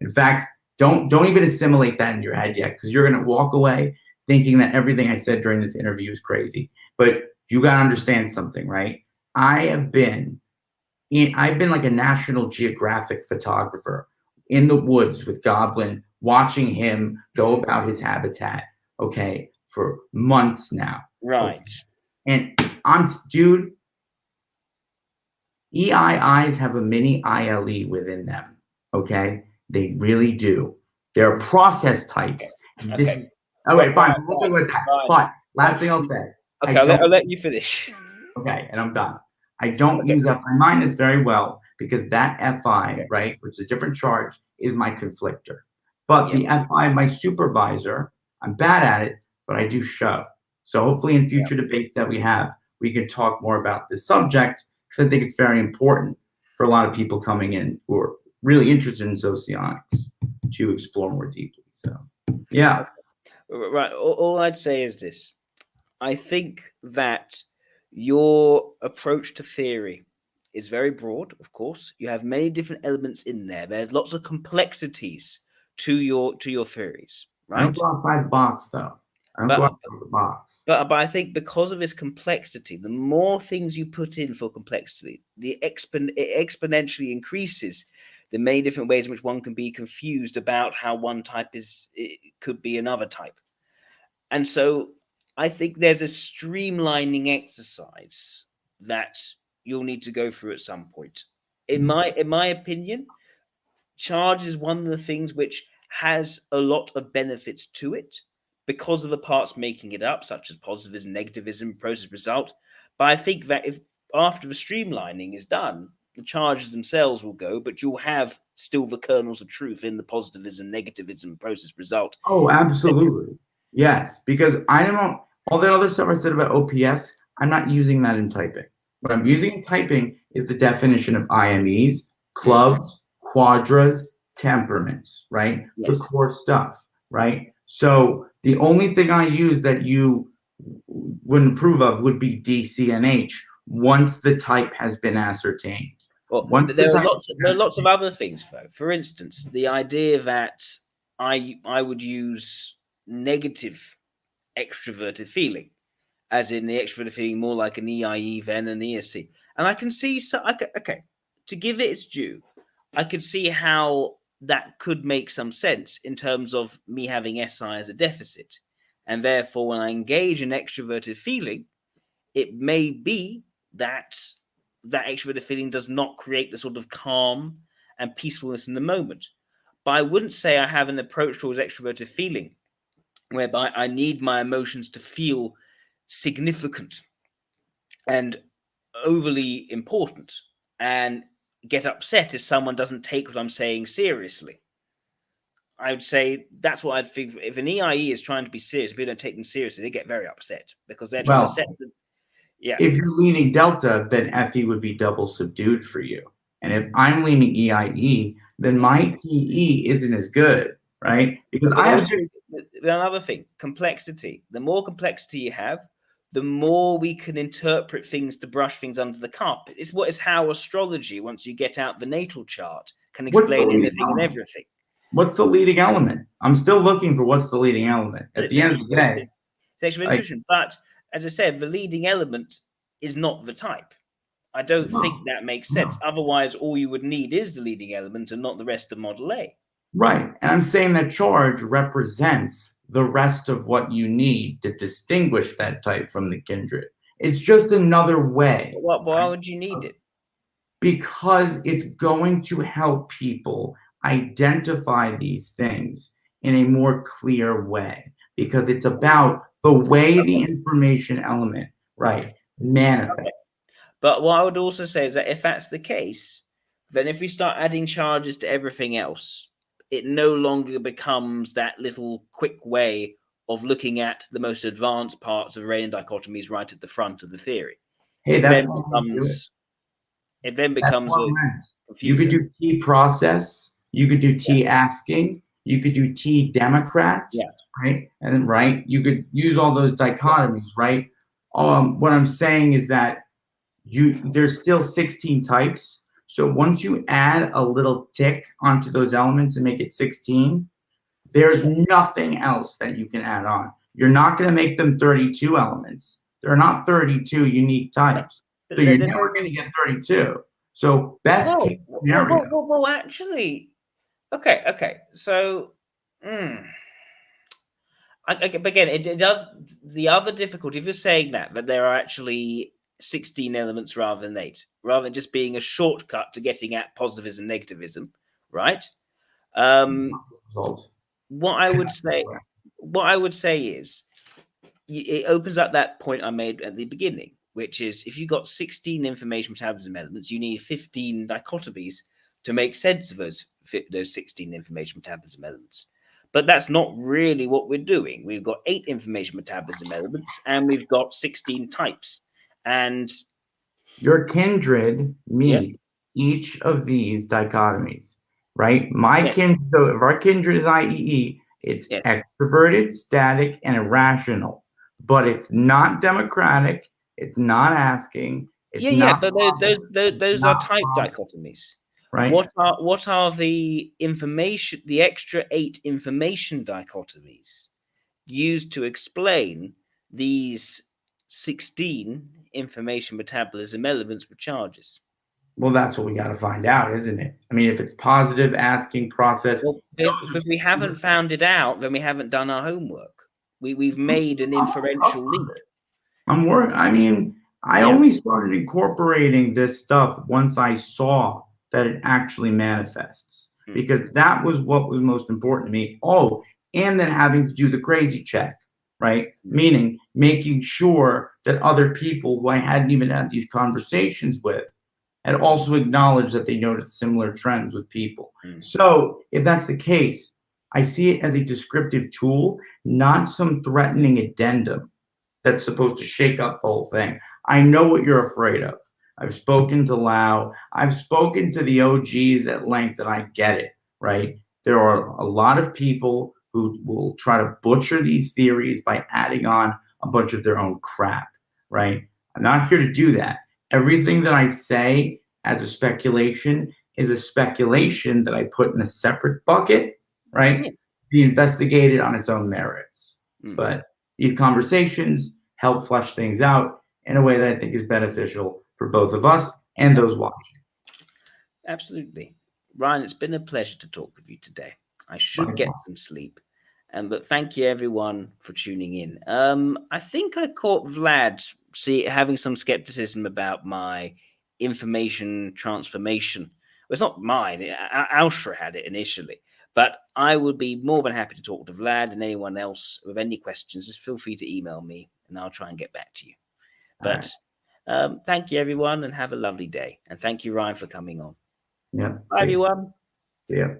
In fact, don't even assimilate that in your head yet, because you're gonna walk away thinking that everything I said during this interview is crazy. But you gotta understand something, right? I've been like a National Geographic photographer in the woods with Goblin, watching him go about his habitat, okay, for months now. Right. Okay? And dude, EIIs have a mini ILE within them, okay? They really do. They're process types. Okay. This is, all right, fine. We'll talk about that. But last thing I'll say. Okay, I'll let you finish. Okay, and I'm done. I don't use FI minus very well, because that FI, right, which is a different charge, is my conflictor. But the FI, my supervisor, I'm bad at it, but I do show. So hopefully in future debates that we have, we can talk more about this subject, because I think it's very important for a lot of people coming in who are really interested in socionics to explore more deeply. So, yeah. Right. All I'd say is this. I think that your approach to theory is very broad, of course. You have many different elements in there. There's lots of complexities to your theories, right? I don't go outside the box, though. I don't go outside the box. But I think because of its complexity, the more things you put in for complexity, it exponentially increases the many different ways in which one can be confused about how one type could be another type. And so I think there's a streamlining exercise that you'll need to go through at some point. In my opinion, charge is one of the things which has a lot of benefits to it because of the parts making it up, such as positivism, negativism, process result. But I think that if after the streamlining is done, the charges themselves will go, but you'll have still the kernels of truth in the positivism, negativism, process result. Oh, absolutely. Yes, because I don't all that other stuff I said about OPS, I'm not using that in typing. What I'm using in typing is the definition of IMEs, clubs, quadras, temperaments, right? Yes. The core stuff, right? So the only thing I use that you wouldn't approve of would be DCNH once the type has been ascertained. Well, there are lots of other things, though. For instance, the idea that I would use negative extroverted feeling, as in the extroverted feeling more like an EIE than an ESC. And I can see, to give it its due, I could see how that could make some sense in terms of me having SI as a deficit. And therefore, when I engage in extroverted feeling, it may be that that extroverted feeling does not create the sort of calm and peacefulness in the moment. But I wouldn't say I have an approach towards extroverted feeling whereby I need my emotions to feel significant and overly important and get upset if someone doesn't take what I'm saying seriously. I would say that's what I'd think. If an EIE is trying to be serious, if we don't take them seriously, they get very upset because they're trying to set them. Yeah. If you're leaning delta, then FE would be double subdued for you. And if I'm leaning EIE, then my TE isn't as good, right? Because I have another thing, complexity. The more complexity you have, the more we can interpret things to brush things under the carpet. It's how astrology, once you get out the natal chart, can explain anything and everything. What's the leading element? I'm still looking for what's the leading element. At the end of the day, sexual intuition. But as I said, the leading element is not the type. I don't think that makes sense. Otherwise, all you would need is the leading element and not the rest of model A. Right. And I'm saying that charge represents the rest of what you need to distinguish that type from the kindred. It's just another way. Why would you need it? Because it's going to help people identify these things in a more clear way. Because it's about the way the information element, manifests. Okay. But what I would also say is that if that's the case, then if we start adding charges to everything else, it no longer becomes that little quick way of looking at the most advanced parts of Rayleigh dichotomies right at the front of the theory. Hey, It then becomes you could do T process, you could do T asking, you could do T Democrat, right? And then you could use all those dichotomies, right? What I'm saying is that there's still 16 types. So once you add a little tick onto those elements and make it 16, there's nothing else that you can add on. You're not going to make them 32 elements. They're not 32 unique types. So you're never going to get 32. So best case scenario. Well, actually, okay. So, again, it does. The other difficulty, if you're saying that there are actually 16 elements rather than 8, rather than just being a shortcut to getting at positivism, negativism, right? What I would say is it opens up that point I made at the beginning, which is if you've got 16 information metabolism elements, you need 15 dichotomies to make sense of those 16 information metabolism elements. But that's not really what we're doing. We've got 8 information metabolism elements and we've got 16 types. And your kindred meets each of these dichotomies, right? Kindred, so if our kindred is IEE, it's extroverted, static, and irrational. But it's not democratic. It's not asking. But those are type dichotomies. Right. What are the information, the extra 8 information dichotomies used to explain these 16 information metabolism elements with charges? Well, that's what we got to find out, isn't it? I mean, if it's positive, asking, process. Well, if we haven't found it out, then we haven't done our homework. We've made an inferential leap. I only started incorporating this stuff once I saw that it actually manifests, because that was what was most important to me. Oh, and then having to do the crazy check, right? Meaning making sure that other people who I hadn't even had these conversations with had also acknowledged that they noticed similar trends with people. So if that's the case, I see it as a descriptive tool, not some threatening addendum that's supposed to shake up the whole thing. I know what you're afraid of. I've spoken to Lau. I've spoken to the OGs at length, and I get it, right? There are a lot of people who will try to butcher these theories by adding on a bunch of their own crap, right? I'm not here to do that. Everything that I say as a speculation is a speculation that I put in a separate bucket, right? Be investigated on its own merits. But these conversations help flesh things out in a way that I think is beneficial for both of us and those watching. Absolutely. Ryan, it's been a pleasure to talk with you today. I should get some sleep. But thank you, everyone, for tuning in. I think I caught Vlad having some skepticism about my information transformation. Well, it's not mine. Alshra had it initially. But I would be more than happy to talk to Vlad and anyone else with any questions. Just feel free to email me, and I'll try and get back to you. But thank you, everyone, and have a lovely day. And thank you, Ryan, for coming on. Yeah. Bye, everyone. Yeah.